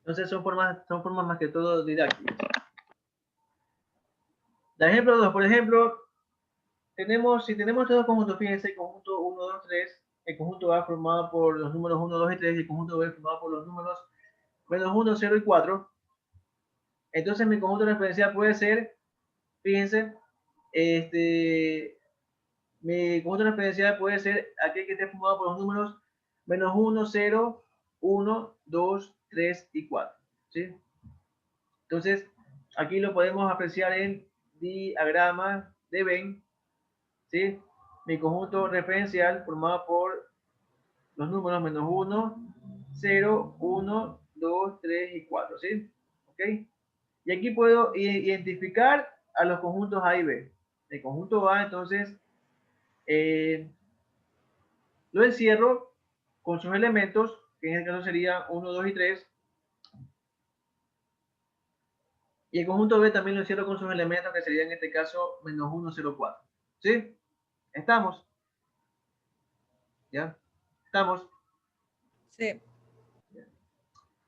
Entonces son formas más que todo didácticas. El ejemplo 2, por ejemplo, si tenemos estos dos conjuntos, fíjense, el conjunto 1, 2, 3, el conjunto A formado por los números 1, 2 y 3, y el conjunto B formado por los números menos 1, 0 y 4, entonces mi conjunto referencial puede ser, fíjense, mi conjunto referencial puede ser aquel que esté formado por los números menos 1, 0, 1, 2, 3 y 4, ¿sí? Entonces, aquí lo podemos apreciar en diagrama de Venn, ¿sí? Mi conjunto referencial formado por los números menos 1, 0, 1, 2, 3 y 4, ¿sí? ¿Ok? Y aquí puedo identificar a los conjuntos A y B. El conjunto A, entonces, lo encierro con sus elementos, que en este caso serían 1, 2 y 3. Y el conjunto B también lo encierro con sus elementos, que serían en este caso menos 1, 0, 4. ¿Sí? ¿Estamos? ¿Ya? ¿Estamos? Sí.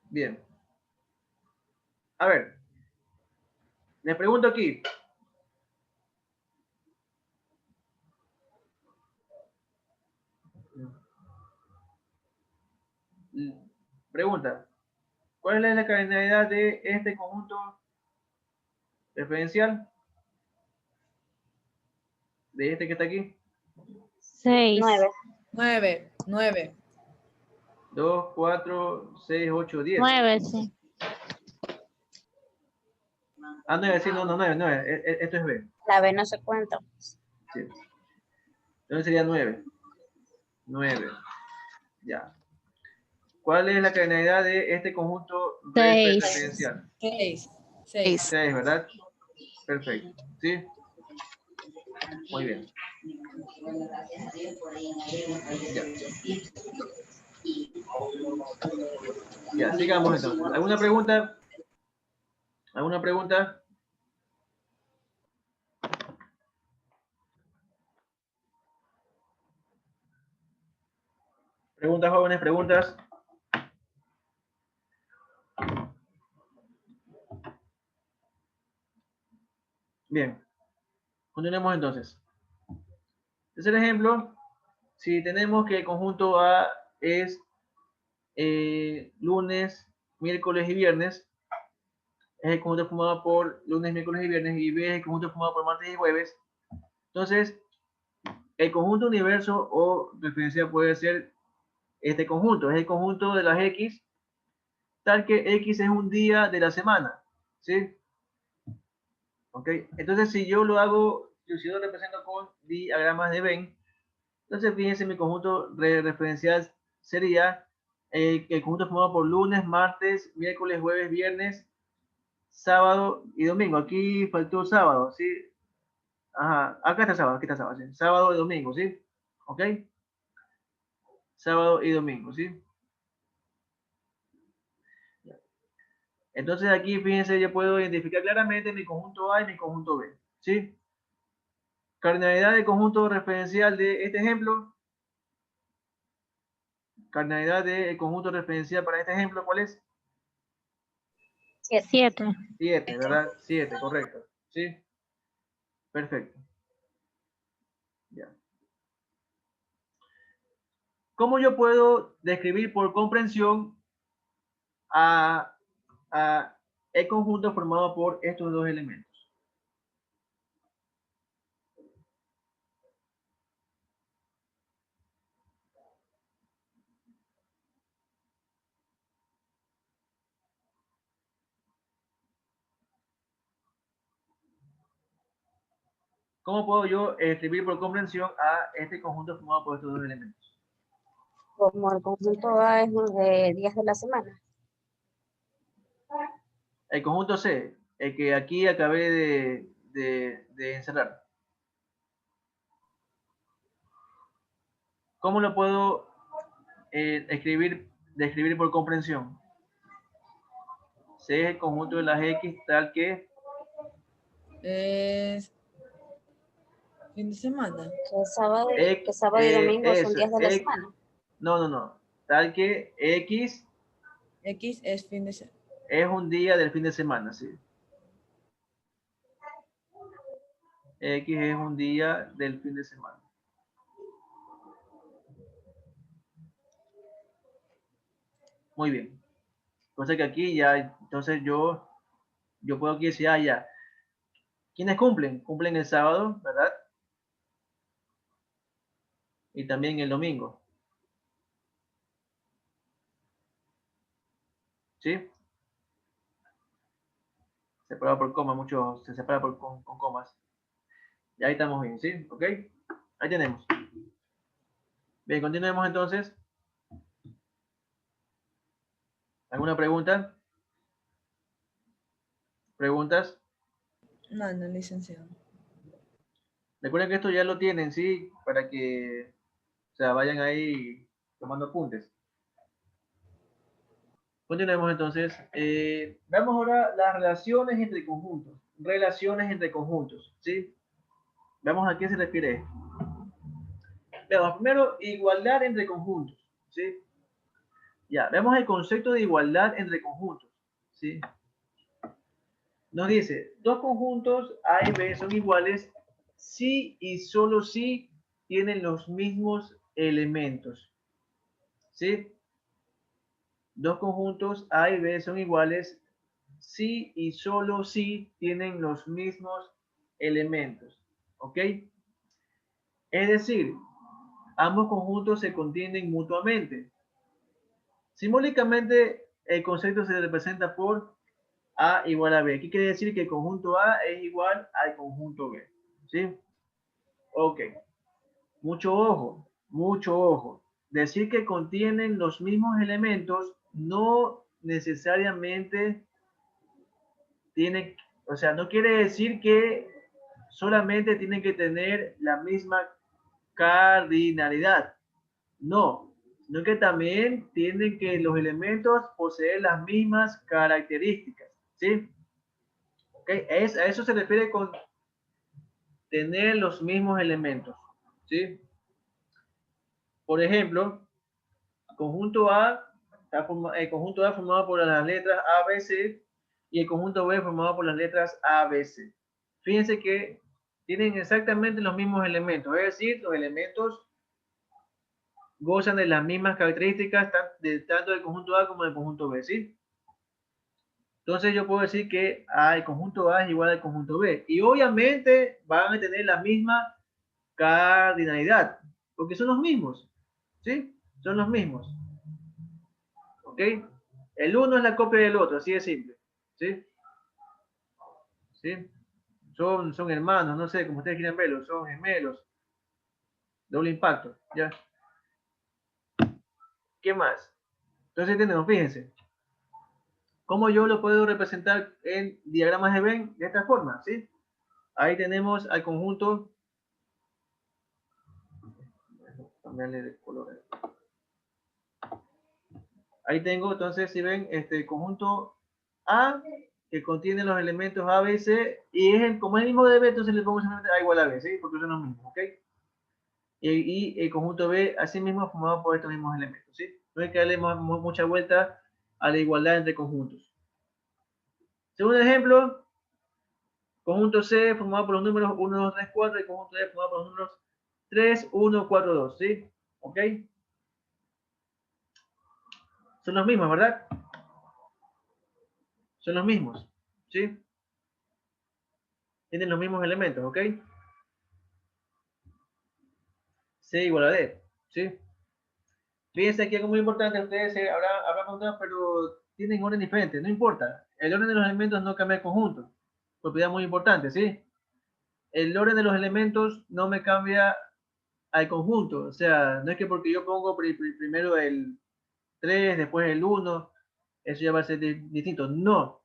Bien. A ver. Les pregunto aquí. Pregunta. ¿Cuál es la cardinalidad de este conjunto referencial? De este que está aquí. 6. 9. 9, 9. 2, 4, 6, 8, 10. 9, sí. Ah, 9, sí, no, 9. Esto es B. La B no se cuenta. Sí. Entonces sería 9. 9. Ya. ¿Cuál es la cardinalidad de este conjunto 6. referencial? 6. 6. 6, ¿verdad? Perfecto. ¿Sí? Muy bien. Ya. Ya, sigamos entonces. ¿Alguna pregunta? ¿Alguna pregunta? ¿Preguntas, jóvenes? ¿Preguntas? Bien. Continuemos entonces. Tercer ejemplo. Si tenemos que el conjunto A es lunes, miércoles y viernes, es el conjunto formado por lunes, miércoles y viernes, y B es el conjunto formado por martes y jueves. Entonces, el conjunto universo o referencia puede ser este conjunto, es el conjunto de las X, tal que X es un día de la semana, ¿sí? ¿Ok? Entonces, si yo lo hago, si yo lo represento con diagramas de Venn, entonces fíjense, mi conjunto referencial sería el conjunto formado por lunes, martes, miércoles, jueves, viernes, sábado y domingo. Aquí faltó sábado, ¿sí? Ajá, acá está sábado, ¿sí? Sábado y domingo, ¿sí? ¿Ok? Sábado y domingo, ¿sí? Entonces aquí, fíjense, yo puedo identificar claramente mi conjunto A y mi conjunto B, ¿sí? Cardinalidad del conjunto referencial de este ejemplo. Cardinalidad del conjunto referencial para este ejemplo, ¿cuál es? 7. 7, ¿verdad? 7, correcto. ¿Sí? Perfecto. Ya. ¿Cómo yo puedo describir por comprensión a el conjunto formado por estos dos elementos? ¿Cómo puedo yo escribir por comprensión a este conjunto formado por estos dos elementos? Como el conjunto A es de días de la semana. El conjunto C, el que aquí acabé de encerrar. ¿Cómo lo puedo describir por comprensión? C es el conjunto de las X tal que Es fin de semana. Que sábado y domingo son días de la semana. No. Tal que X X es fin de semana. es un día del fin de semana, sí. X es un día del fin de semana. Muy bien. Entonces que aquí ya, entonces yo puedo aquí decir, ya. ¿Quiénes cumplen? Cumplen el sábado, ¿verdad? Y también el domingo. ¿Sí? Separado por comas, muchos se separa con comas. Y ahí estamos bien, ¿sí? ¿Ok? Ahí tenemos. Bien, continuemos entonces. ¿Alguna pregunta? ¿Preguntas? No, licenciado. Recuerden que esto ya lo tienen, ¿sí? Para que, o sea, vayan ahí tomando apuntes. Continuemos entonces. Veamos ahora las relaciones entre conjuntos. Relaciones entre conjuntos, ¿sí? Veamos a qué se refiere esto. Veamos, primero, igualdad entre conjuntos, ¿sí? Ya, vemos el concepto de igualdad entre conjuntos, ¿sí? Nos dice, dos conjuntos A y B son iguales si y solo si tienen los mismos elementos, ¿sí? Dos conjuntos A y B son iguales si y solo si tienen los mismos elementos, ¿ok? Es decir, ambos conjuntos se contienen mutuamente. Simbólicamente, el concepto se representa por A igual a B. ¿Qué quiere decir? Que el conjunto A es igual al conjunto B. ¿Sí? Ok. Mucho ojo, mucho ojo. Decir que contienen los mismos elementos no necesariamente tiene, o sea, no quiere decir que solamente tienen que tener la misma cardinalidad. No, sino que también tienen que los elementos poseer las mismas características. ¿Sí? Okay. A eso se refiere con tener los mismos elementos. ¿Sí? Por ejemplo, el conjunto A formado por las letras A, B, C y el conjunto B formado por las letras A, B, C. Fíjense que tienen exactamente los mismos elementos, es decir, los elementos gozan de las mismas características tanto del conjunto A como del conjunto B, ¿sí? Entonces yo puedo decir que el conjunto A es igual al conjunto B. Y obviamente van a tener la misma cardinalidad, porque son los mismos, ¿sí? Son los mismos. ¿Ok? El uno es la copia del otro, así de simple. ¿Sí? ¿Sí? Son hermanos, no sé, como ustedes quieran verlo, son gemelos. Doble impacto, ¿ya? ¿Qué más? Entonces entendemos, fíjense. ¿Cómo yo lo puedo representar en diagramas de Venn? De esta forma, ¿sí? Ahí tenemos al conjunto. Cambiarle de color. Ahí tengo, entonces, si ven, este conjunto A, que contiene los elementos A, B, C, y es como es el mismo de B, entonces le pongo simplemente A igual a B, ¿sí? Porque son los mismos, ¿ok? Y el conjunto B, así mismo, formado por estos mismos elementos, ¿sí? No hay que darle mucha vuelta a la igualdad entre conjuntos. Segundo ejemplo, conjunto C formado por los números 1, 2, 3, 4, y conjunto D formado por los números 3, 1, 4, 2, ¿sí? ¿Ok? Son los mismos, ¿verdad? Son los mismos, ¿sí? Tienen los mismos elementos, ¿ok? C igual a D, ¿sí? Fíjense aquí algo muy importante, ustedes habrán preguntado, pero tienen orden diferente, no importa. El orden de los elementos no cambia el conjunto. Propiedad muy importante, ¿sí? El orden de los elementos no me cambia al conjunto. O sea, no es que porque yo pongo primero el 3, después el 1, eso ya va a ser distinto. No,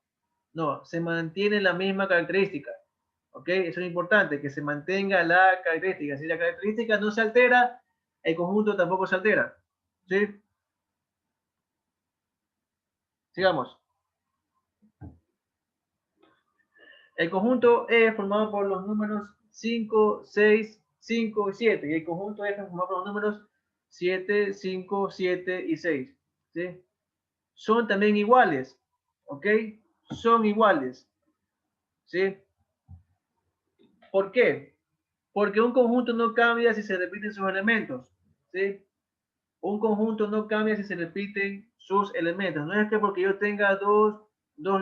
no, se mantiene la misma característica. ¿Ok? Eso es importante, que se mantenga la característica. Si la característica no se altera, el conjunto tampoco se altera. ¿Sí? Sigamos. El conjunto E es formado por los números 5, 6, 5 y 7. Y el conjunto F es formado por los números 7, 5, 7 y 6. ¿Sí? Son también iguales. ¿Ok? Son iguales. ¿Sí? ¿Por qué? Porque un conjunto no cambia si se repiten sus elementos. ¿Sí? Un conjunto no cambia si se repiten sus elementos. No es que porque yo tenga dos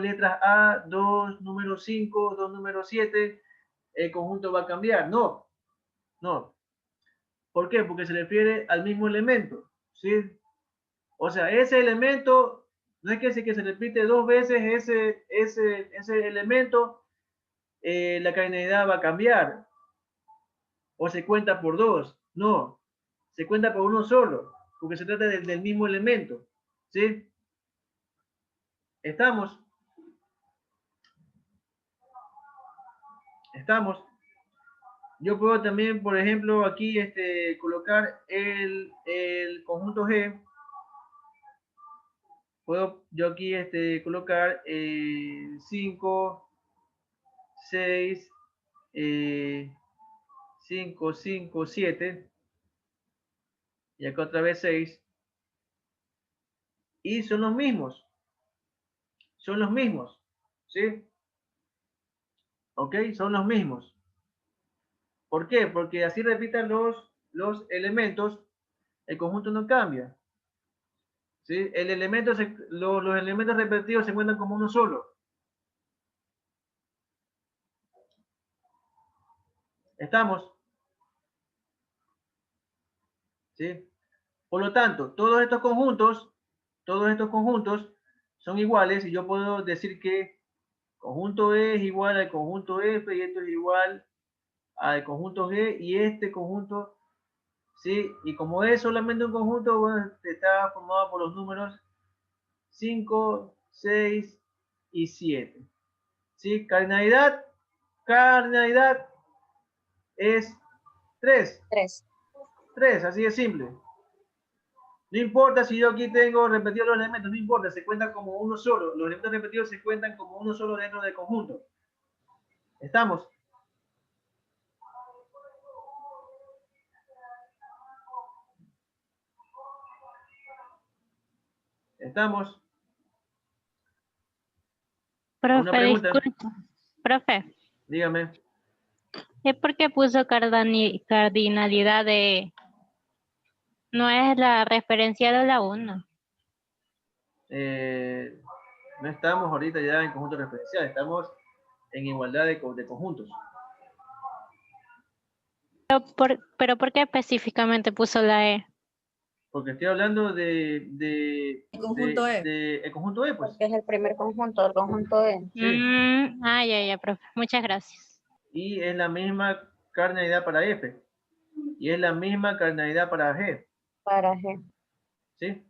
letras A, dos números 5, dos números 7, el conjunto va a cambiar. No, no. ¿Por qué? Porque se refiere al mismo elemento. ¿Sí? O sea, ese elemento, no es que se repite dos veces ese elemento, la cardinalidad va a cambiar. O se cuenta por dos. No, se cuenta por uno solo, porque se trata del mismo elemento. ¿Sí? ¿Estamos? ¿Estamos? Yo puedo también, por ejemplo, aquí colocar el conjunto G. Puedo yo aquí colocar 5, 6, 5, 5, 7. Y acá otra vez 6. Y son los mismos. Son los mismos. ¿Sí? ¿Ok? Son los mismos. ¿Por qué? Porque así repitan los elementos, el conjunto no cambia. ¿Sí? Los elementos repetidos se cuentan como uno solo. ¿Estamos? ¿Sí? Por lo tanto, todos estos conjuntos son iguales y yo puedo decir que conjunto E es igual al conjunto F y esto es igual al conjunto G y este conjunto, ¿sí? Y como es solamente un conjunto, bueno, está formado por los números 5, 6 y 7. ¿Sí? Cardinalidad es 3. 3. 3, así de simple. No importa si yo aquí tengo repetidos los elementos, no importa, se cuentan como uno solo. Los elementos repetidos se cuentan como uno solo dentro del conjunto. ¿Estamos? ¿Estamos? ¿Una Profe, pregunta? disculpa. Profe, Dígame. ¿es porque puso cardinalidad de... No es la referencia de la 1? No estamos ahorita ya en conjunto referencial, estamos en igualdad de conjuntos. Pero ¿por qué específicamente puso la E? Porque estoy hablando El conjunto E. el conjunto E, pues. Porque es el primer conjunto, el conjunto E. Sí. Ya, profe. Muchas gracias. Y es la misma cardinalidad para F. Y es la misma cardinalidad para G. Para G. ¿Sí?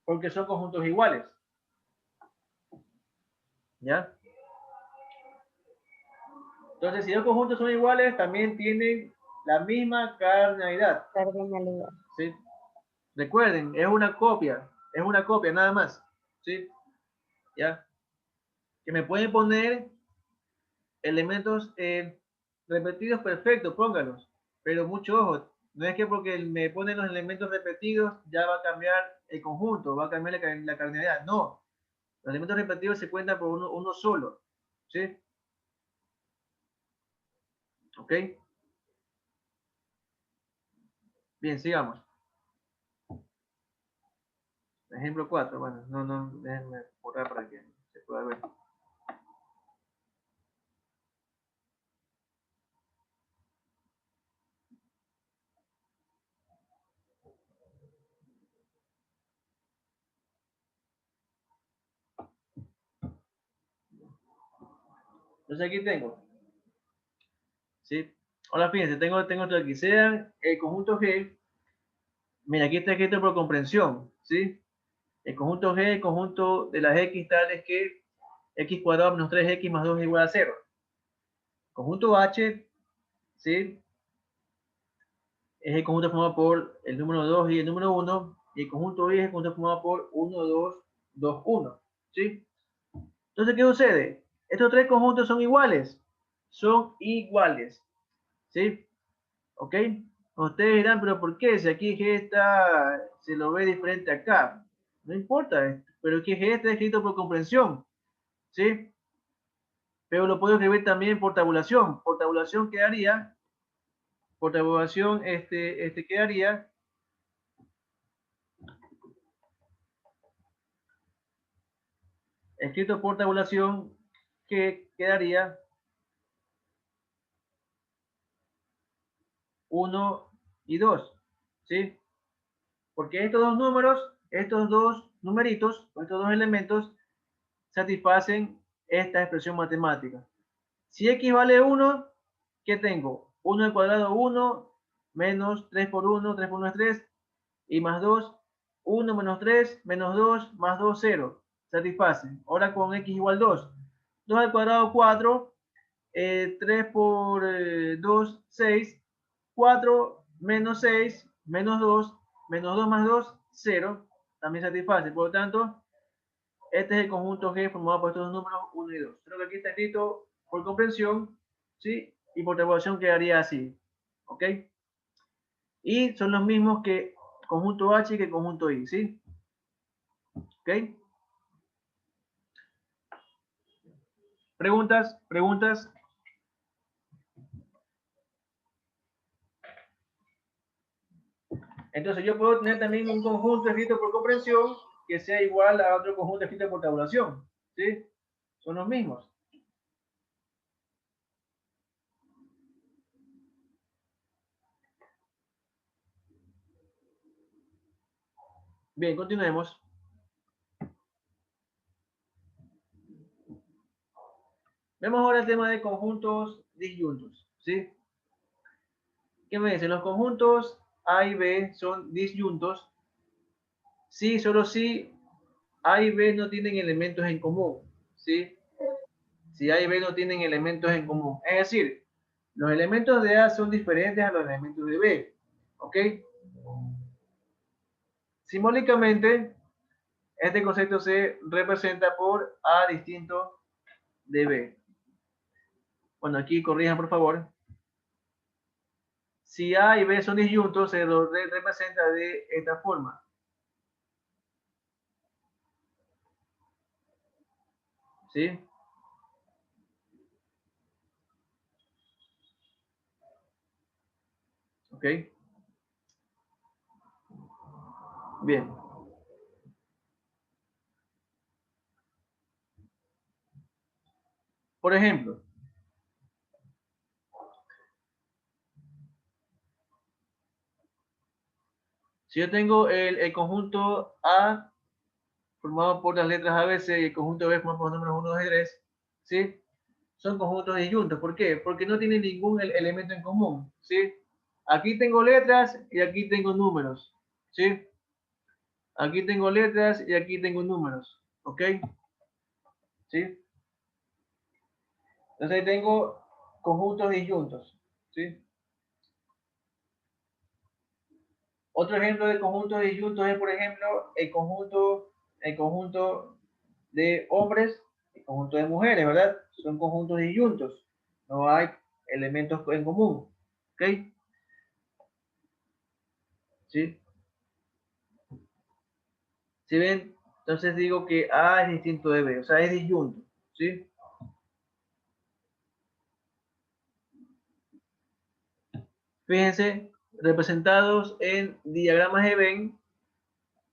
Porque son conjuntos iguales. ¿Ya? Entonces, si los conjuntos son iguales, también tienen la misma cardinalidad. Cardinalidad. ¿Sí? Recuerden, es una copia nada más. ¿Sí? ¿Ya? Que me pueden poner elementos repetidos, perfecto, póngalos. Pero mucho ojo, no es que porque me ponen los elementos repetidos ya va a cambiar el conjunto, va a cambiar la cardinalidad. No, los elementos repetidos se cuentan por uno solo. ¿Sí? ¿Ok? Bien, sigamos. Ejemplo 4. Bueno, no, déjenme borrar para que se pueda ver. Entonces aquí tengo. ¿Sí? Ahora fíjense, tengo esto aquí. Sea el conjunto G. Mira, aquí está escrito por comprensión. ¿Sí? El conjunto G, el conjunto de las X tales que X cuadrado menos 3X más 2 es igual a 0. Conjunto H, ¿sí? Es el conjunto formado por el número 2 y el número 1. Y el conjunto I es el conjunto formado por 1, 2, 2, 1. ¿Sí? Entonces, ¿qué sucede? Estos tres conjuntos son iguales. Son iguales. ¿Sí? ¿Ok? Ustedes dirán, pero ¿por qué? Si aquí G está, se lo ve diferente acá. No importa, pero que G está escrito por comprensión. ¿Sí? Pero lo puedo escribir también por tabulación. Por tabulación quedaría, quedaría escrito por tabulación que quedaría 1 y 2, ¿sí? Porque estos dos números, estos dos numeritos, estos dos elementos, satisfacen esta expresión matemática. Si x vale 1, ¿qué tengo? 1 al cuadrado 1, menos 3 por 1, 3 por 1 es 3, y más 2, 1 menos 3, menos 2, más 2, 0. Satisface. Ahora con x igual 2. 2 al cuadrado 4, 3 por 2, 6, 4 menos 6, menos 2 más 2, 0. También satisface. Por lo tanto, este es el conjunto G formado por estos números 1 y 2. Creo que aquí está escrito por comprensión, ¿sí? Y por tabulación quedaría así. ¿Ok? Y son los mismos que conjunto H y que conjunto I, ¿sí? ¿Ok? ¿Preguntas? ¿Preguntas? Entonces yo puedo tener también un conjunto escrito por comprensión que sea igual a otro conjunto escrito por tabulación, ¿sí? Son los mismos. Bien, continuemos. Vemos ahora el tema de conjuntos disyuntos, ¿sí? ¿Qué me dicen? Los conjuntos A y B son disyuntos si, solo si A y B no tienen elementos en común, ¿sí? Si A y B no tienen elementos en común. Es decir, los elementos de A son diferentes a los elementos de B, ¿ok? Simbólicamente, este concepto se representa por A distinto de B. Bueno, aquí corrijan por favor. Si A y B son disyuntos, se lo representa de esta forma. ¿Sí? ¿Ok? Bien. Por ejemplo, si yo tengo el conjunto A formado por las letras ABC y el conjunto B formado por los números 1, 2 y 3, ¿sí? Son conjuntos disyuntos. ¿Por qué? Porque no tienen ningún elemento en común, ¿sí? Aquí tengo letras y aquí tengo números, ¿sí? Aquí tengo letras y aquí tengo números, ¿ok? ¿Sí? Entonces ahí tengo conjuntos disyuntos, ¿sí? Otro ejemplo de conjuntos disyuntos es, por ejemplo, el conjunto de hombres y el conjunto de mujeres, ¿verdad? Son conjuntos disyuntos. No hay elementos en común, ¿ok? ¿Sí? ¿Sí ven? Entonces digo que A es distinto de B, o sea, es disyunto, ¿sí? Fíjense, representados en diagramas de Venn,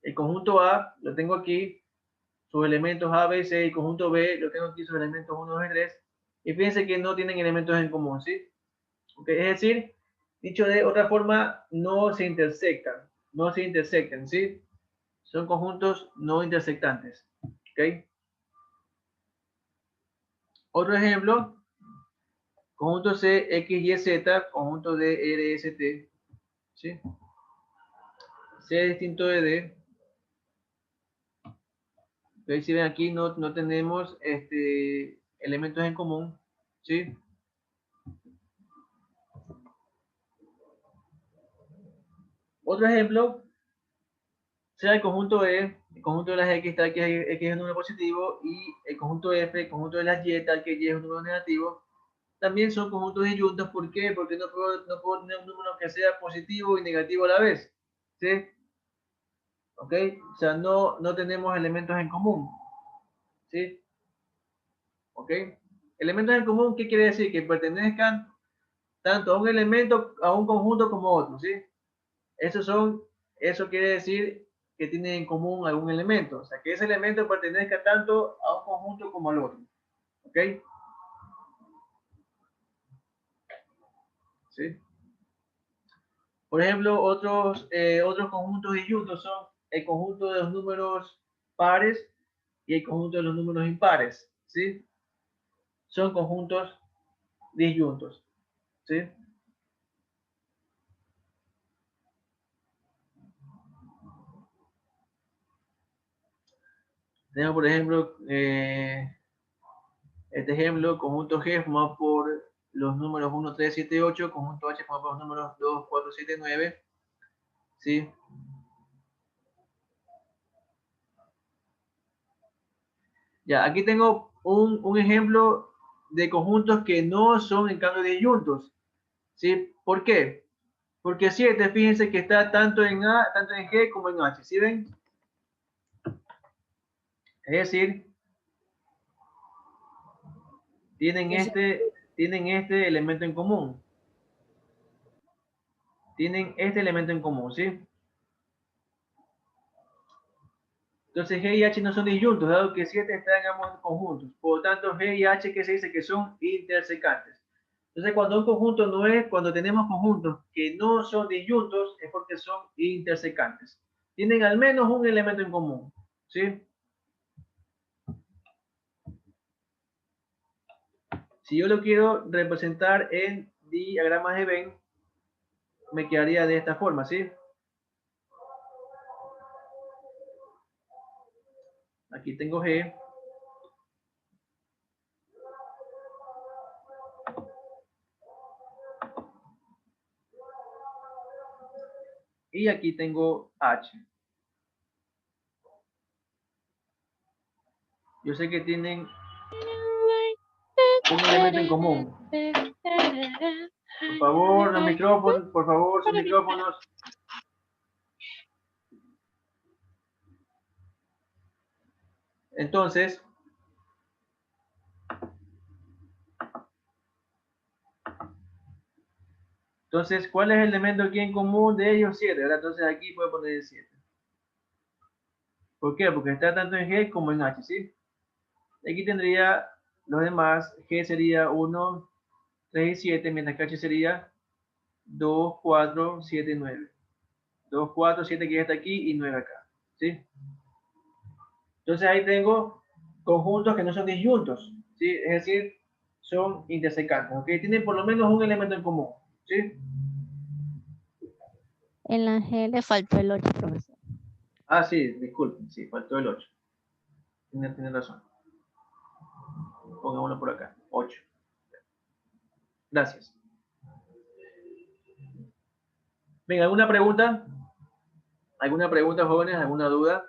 el conjunto A lo tengo aquí, sus elementos A, B, C, y el conjunto B lo tengo aquí, sus elementos 1, 2 y 3, y fíjense que no tienen elementos en común, ¿sí? Okay, es decir, dicho de otra forma, no se intersectan, ¿sí? Son conjuntos no intersectantes, ¿ok? Otro ejemplo, conjunto C, X, Y, Z, conjunto D, R, S, T, ¿sí? C es distinto de D. ¿Okay? Si ven aquí no tenemos elementos en común, ¿sí? Otro ejemplo, sea el conjunto E, el conjunto de las X tal que X es un número positivo, y el conjunto F, el conjunto de las Y tal que Y es un número negativo, también son conjuntos disyuntos. ¿Por qué? Porque no puedo tener un número que sea positivo y negativo a la vez, ¿sí? ¿Ok? O sea, no tenemos elementos en común, ¿sí? ¿Ok? Elementos en común, ¿qué quiere decir? Que pertenezcan tanto a un elemento, a un conjunto como a otro, ¿sí? Eso quiere decir que tienen en común algún elemento, o sea, que ese elemento pertenezca tanto a un conjunto como al otro, ¿ok? ¿Sí? Por ejemplo, otros conjuntos disyuntos son el conjunto de los números pares y el conjunto de los números impares, ¿sí? Son conjuntos disyuntos, ¿sí? Tenemos, por ejemplo, este ejemplo, conjunto G formado por los números 1, 3, 7, 8, conjunto H formado por los números 2, 4, 7, 9, ¿sí? Ya, aquí tengo un ejemplo de conjuntos que no son en cambio disyuntos, ¿sí? ¿Por qué? Porque 7, fíjense que está tanto en A, tanto en G como en H, ¿sí ven? Es decir, tienen este elemento en común. Tienen este elemento en común, ¿sí? Entonces G y H no son disyuntos, dado que 7 están en ambos conjuntos. Por lo tanto, G y H, ¿qué se dice? Que son intersecantes. Entonces, cuando un conjunto no es, cuando tenemos conjuntos que no son disyuntos, es porque son intersecantes. Tienen al menos un elemento en común, ¿sí? Si yo lo quiero representar en diagramas de Venn, me quedaría de esta forma, ¿sí? Aquí tengo G. Y aquí tengo H. Yo sé que tienen un elemento en común. Por favor, los micrófonos, por favor, sus micrófonos. Entonces, ¿cuál es el elemento aquí en común de ellos? 7, ¿verdad? Entonces aquí puedo poner el 7. ¿Por qué? Porque está tanto en G como en H, ¿sí? Aquí tendría los demás. G sería 1, 3 y 7, mientras que H sería 2, 4, 7 y 9. 2, 4, 7 que ya está aquí y 9 acá, ¿sí? Entonces ahí tengo conjuntos que no son disyuntos, ¿sí? Es decir, son intersecantes, ¿ok? Tienen por lo menos un elemento en común, ¿sí? En la G le faltó el 8, profesor. Ah, sí, disculpen, sí, faltó el 8. Tiene razón. Pongámoslo por acá, 8. Gracias. Venga, ¿alguna pregunta? ¿Alguna pregunta, jóvenes? ¿Alguna duda?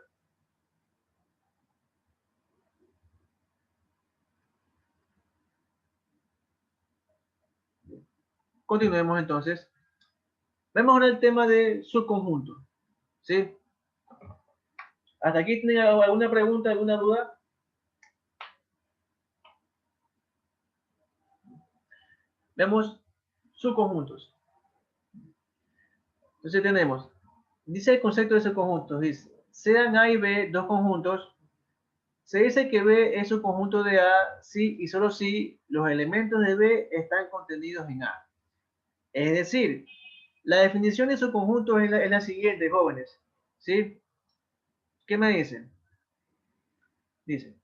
Continuemos entonces. Vemos ahora el tema de subconjuntos, ¿sí? ¿Hasta aquí tienen alguna pregunta, alguna duda? Vemos subconjuntos. Entonces tenemos, dice el concepto de subconjuntos, dice, sean A y B dos conjuntos, se dice que B es un conjunto de A si y solo si los elementos de B están contenidos en A. Es decir, la definición de subconjuntos es la siguiente, jóvenes, ¿sí? ¿Qué me dicen? Dice,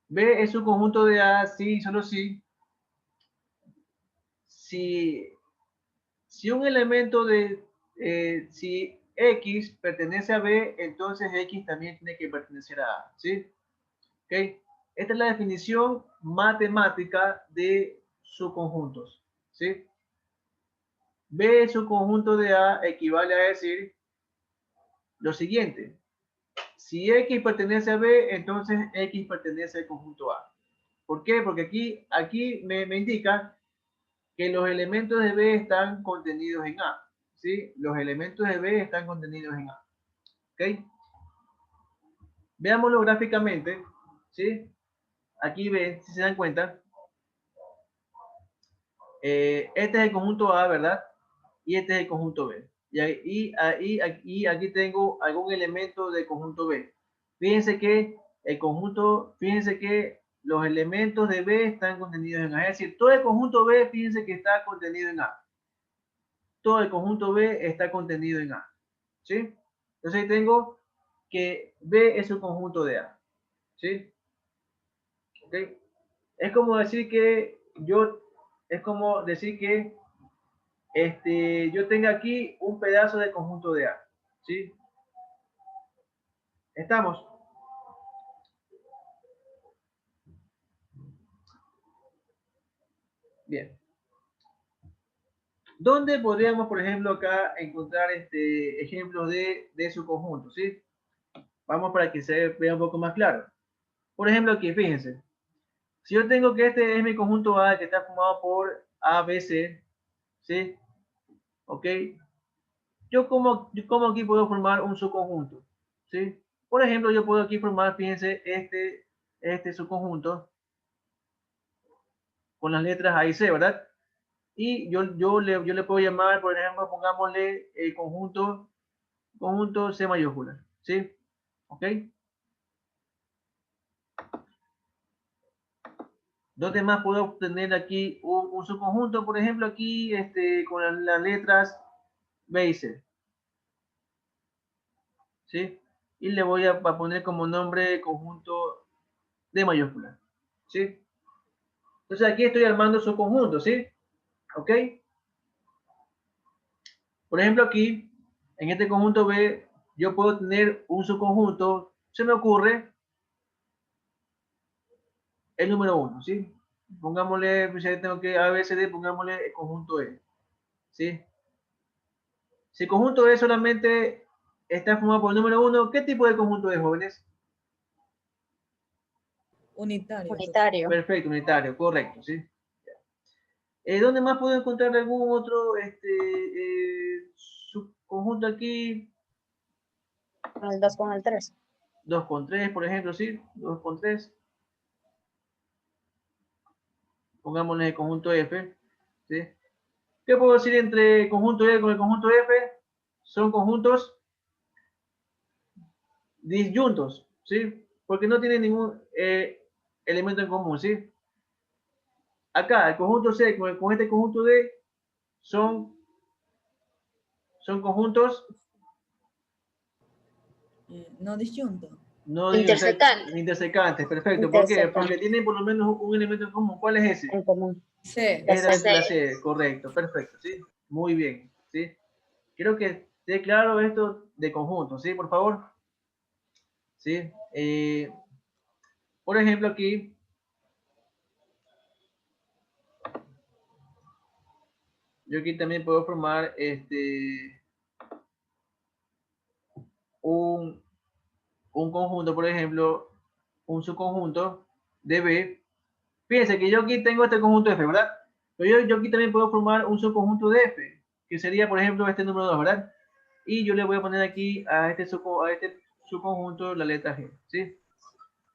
B es un conjunto de A si y solo si un elemento de, si X pertenece a B, entonces X también tiene que pertenecer a A, ¿sí? ¿Ok? Esta es la definición matemática de subconjuntos, ¿sí? B subconjunto de A equivale a decir lo siguiente. Si X pertenece a B, entonces X pertenece al conjunto A. ¿Por qué? Porque aquí me indica que los elementos de B están contenidos en A. ¿Sí? Los elementos de B están contenidos en A. ¿Ok? Veámoslo gráficamente. ¿Sí? Aquí ven, si se dan cuenta, este es el conjunto A, ¿verdad? Y este es el conjunto B. Y aquí tengo algún elemento del conjunto B. Fíjense que fíjense que los elementos de B están contenidos en A. Es decir, todo el conjunto B, fíjense que está contenido en A. Todo el conjunto B está contenido en A. ¿Sí? Entonces ahí tengo que B es un conjunto de A. ¿Sí? ¿Ok? Es como decir que yo tenga aquí un pedazo del conjunto de A. ¿Sí? ¿Estamos? Bien. ¿Dónde podríamos, por ejemplo, acá encontrar ejemplos de su conjunto? ¿Sí? Vamos para que se vea un poco más claro. Por ejemplo, aquí, fíjense. Si yo tengo que este es mi conjunto A que está formado por A, B, C, ¿sí? ¿Ok? Yo como aquí puedo formar un subconjunto, ¿sí? Por ejemplo, yo puedo aquí formar, fíjense, este subconjunto con las letras A y C, ¿verdad? Y yo le puedo llamar, por ejemplo, pongámosle el conjunto C mayúscula, ¿sí? ¿Ok? ¿Dónde más puedo obtener aquí un subconjunto? Por ejemplo, aquí con las letras B y C, ¿sí? Y le voy a poner como nombre conjunto D mayúscula, ¿sí? Entonces aquí estoy armando su conjunto, ¿sí? ¿Ok? Por ejemplo, aquí, en este conjunto B, yo puedo tener un subconjunto, se me ocurre, el número 1, ¿sí? Pongámosle, pues ya tengo que ABCD, pongámosle el conjunto E, ¿sí? Si el conjunto E solamente está formado por el número 1, ¿qué tipo de conjunto es, jóvenes? Unitario. Unitario. Perfecto, unitario, correcto, ¿sí? ¿Dónde más puedo encontrar algún otro subconjunto aquí? El 2 con el 3. 2 con 3, por ejemplo, ¿sí? 2 con 3. Pongámosle el conjunto F, ¿sí? ¿Qué puedo decir entre el conjunto E con el conjunto F? Son conjuntos disyuntos, ¿sí? Porque no tienen ningún elemento en común, ¿sí? Acá, el conjunto C con este conjunto D son conjuntos No disyunto. no Intersecantes. intersecantes, perfecto. ¿Por qué? Porque tienen por lo menos un elemento en común. ¿Cuál es ese? En común. C. Es C. la C, correcto, perfecto, ¿sí? Muy bien, ¿sí? Quiero que esté claro esto de conjunto, ¿sí? Por favor. ¿Sí? Por ejemplo, aquí, yo aquí también puedo formar un conjunto, por ejemplo, un subconjunto de B. Fíjense que yo aquí tengo este conjunto F, ¿verdad? Pero yo aquí también puedo formar un subconjunto de F, que sería, por ejemplo, este número 2, ¿verdad? Y yo le voy a poner aquí a este subconjunto la letra G, ¿sí?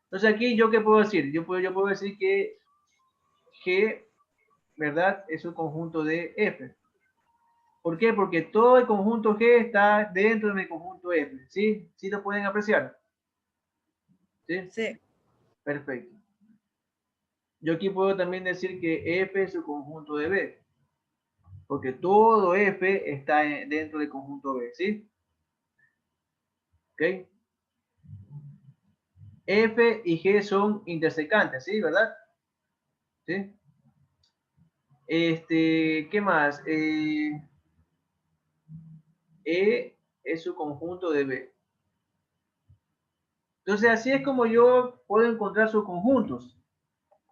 Entonces aquí, ¿yo qué puedo decir? Yo puedo decir que G, ¿verdad? Es un conjunto de F. ¿Por qué? Porque todo el conjunto G está dentro de mi conjunto F, ¿sí? ¿Sí lo pueden apreciar? ¿Sí? C. Perfecto. Yo aquí puedo también decir que F es un conjunto de B, porque todo F está dentro del conjunto B, ¿sí? ¿Ok? F y G son intersecantes, ¿sí? ¿Verdad? ¿Sí? ¿Qué más? E es su conjunto de B. Entonces, así es como yo puedo encontrar sus conjuntos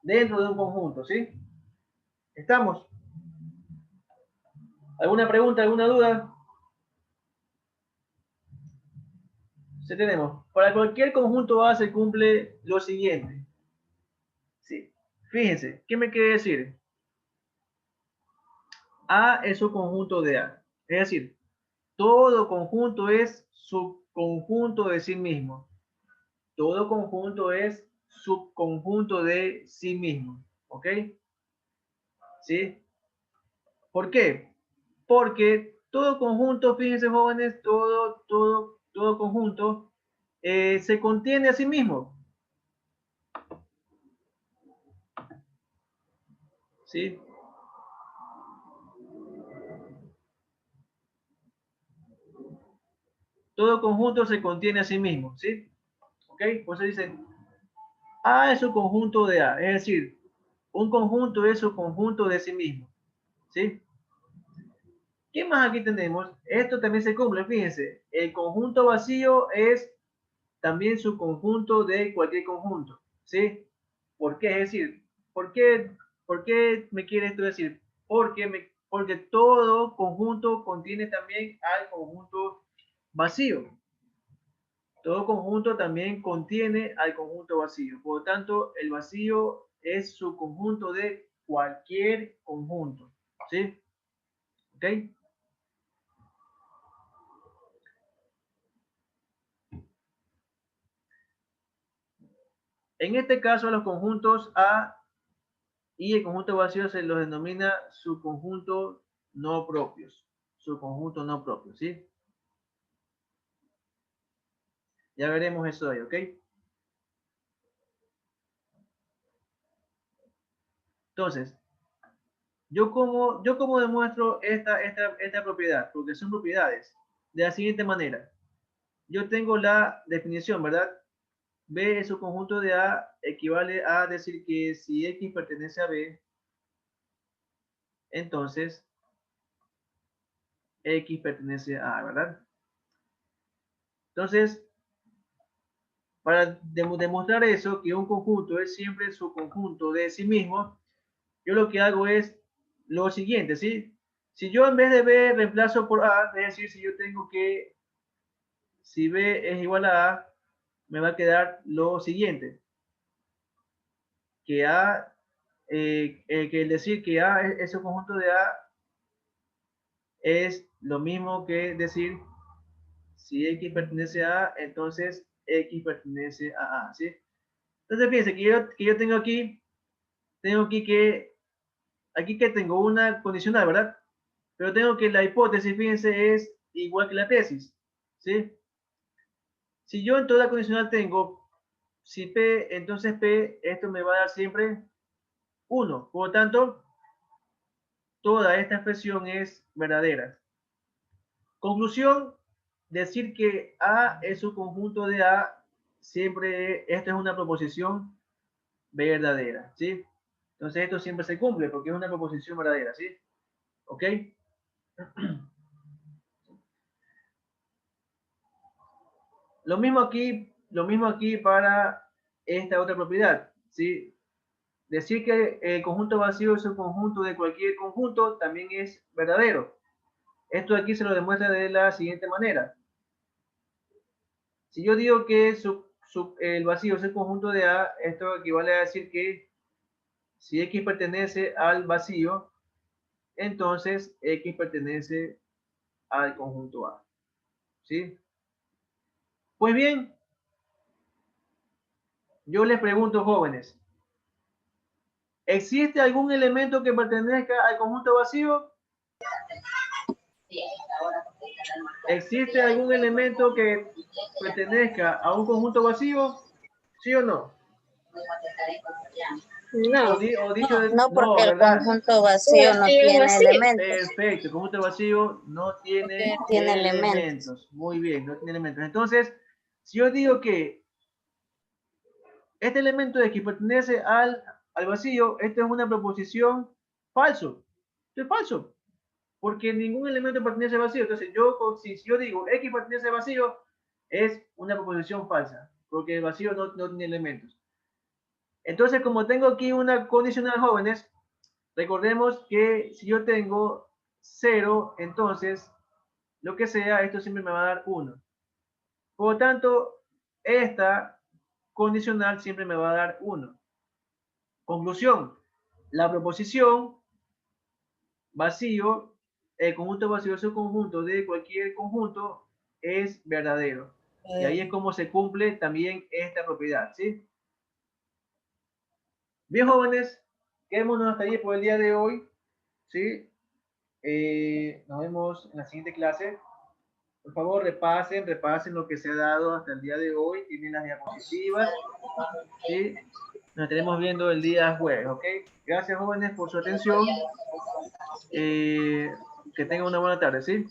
dentro de un conjunto, ¿sí? ¿Estamos? ¿Alguna pregunta, alguna duda? Sí, tenemos. Para cualquier conjunto A se cumple lo siguiente. Sí. Fíjense, ¿qué me quiere decir? A es un conjunto de A. Es decir, todo conjunto es subconjunto de sí mismo. Todo conjunto es subconjunto de sí mismo. ¿Ok? ¿Sí? ¿Por qué? Porque todo conjunto, fíjense jóvenes, todo conjunto se contiene a sí mismo. ¿Sí? Todo conjunto se contiene a sí mismo, ¿sí? ¿Ok? Por eso dicen, A es un conjunto de A, es decir, un conjunto es un conjunto de sí mismo, ¿sí? ¿Qué más aquí tenemos? Esto también se cumple, fíjense, el conjunto vacío es también su conjunto de cualquier conjunto, ¿sí? ¿Por qué? Es decir, por qué me quiere esto decir? Porque todo conjunto contiene también al conjunto vacío. Todo conjunto también contiene al conjunto vacío. Por lo tanto, el vacío es su conjunto de cualquier conjunto. ¿Sí? ¿Ok? En este caso, los conjuntos A y el conjunto vacío se los denomina subconjuntos no propios. Subconjuntos no propios, ¿sí? Ya veremos eso hoy, ¿ok? Entonces, yo como demuestro esta propiedad, porque son propiedades, de la siguiente manera. Yo tengo la definición, ¿verdad? B es subconjunto de A equivale a decir que si X pertenece a B, entonces X pertenece a A, ¿verdad? Entonces, para demostrar eso, que un conjunto es siempre subconjunto de sí mismo, yo lo que hago es lo siguiente, ¿sí? Si yo en vez de B reemplazo por A, es decir, si yo tengo que, si B es igual a A, me va a quedar lo siguiente. Que A, que el decir que A es un conjunto de A es lo mismo que decir si X pertenece a A, entonces X pertenece a A, ¿sí? Entonces fíjense que yo tengo aquí que tengo una condicional, ¿verdad? Pero tengo que la hipótesis, fíjense, es igual que la tesis, ¿sí? Si yo en toda condicional tengo, si P, entonces P, esto me va a dar siempre 1. Por lo tanto, toda esta expresión es verdadera. Conclusión, decir que A es un conjunto de A, siempre, esto es una proposición verdadera, ¿sí? Entonces esto siempre se cumple porque es una proposición verdadera, ¿sí? ¿Ok? Lo mismo aquí para esta otra propiedad, ¿sí? Decir que el conjunto vacío es un conjunto de cualquier conjunto también es verdadero. Esto aquí se lo demuestra de la siguiente manera. Si yo digo que el vacío es el conjunto de A, esto equivale a decir que si X pertenece al vacío, entonces X pertenece al conjunto A. ¿Sí? Pues bien, yo les pregunto, jóvenes, ¿existe algún elemento que pertenezca al conjunto vacío? ¿Existe algún elemento que pertenezca a un conjunto vacío? ¿Sí o no? No. O dicho de, No, porque el ¿verdad? conjunto vacío no tiene elementos. Perfecto, el conjunto vacío no tiene, Tiene elementos. Muy bien, no tiene elementos. Entonces, si yo digo que este elemento de que pertenece al vacío, esto es una proposición falso. Esto es falso. Porque ningún elemento pertenece al vacío. Entonces, si yo digo X pertenece al vacío, es una proposición falsa. Porque el vacío no tiene elementos. Entonces, como tengo aquí una condicional, jóvenes, recordemos que si yo tengo 0, entonces, lo que sea, esto siempre me va a dar 1. Por lo tanto, esta condicional siempre me va a dar 1. Conclusión, la proposición vacío, el conjunto vacío es un conjunto de cualquier conjunto, es verdadero. Y ahí es como se cumple también esta propiedad, ¿sí? Bien, jóvenes, quedémonos hasta ahí por el día de hoy, ¿sí? Nos vemos en la siguiente clase. Por favor, repasen lo que se ha dado hasta el día de hoy. Tienen las diapositivas, ¿sí? Nos estaremos viendo el día jueves, ¿ok? Gracias, jóvenes, por su atención. Que tengan una buena tarde, ¿sí?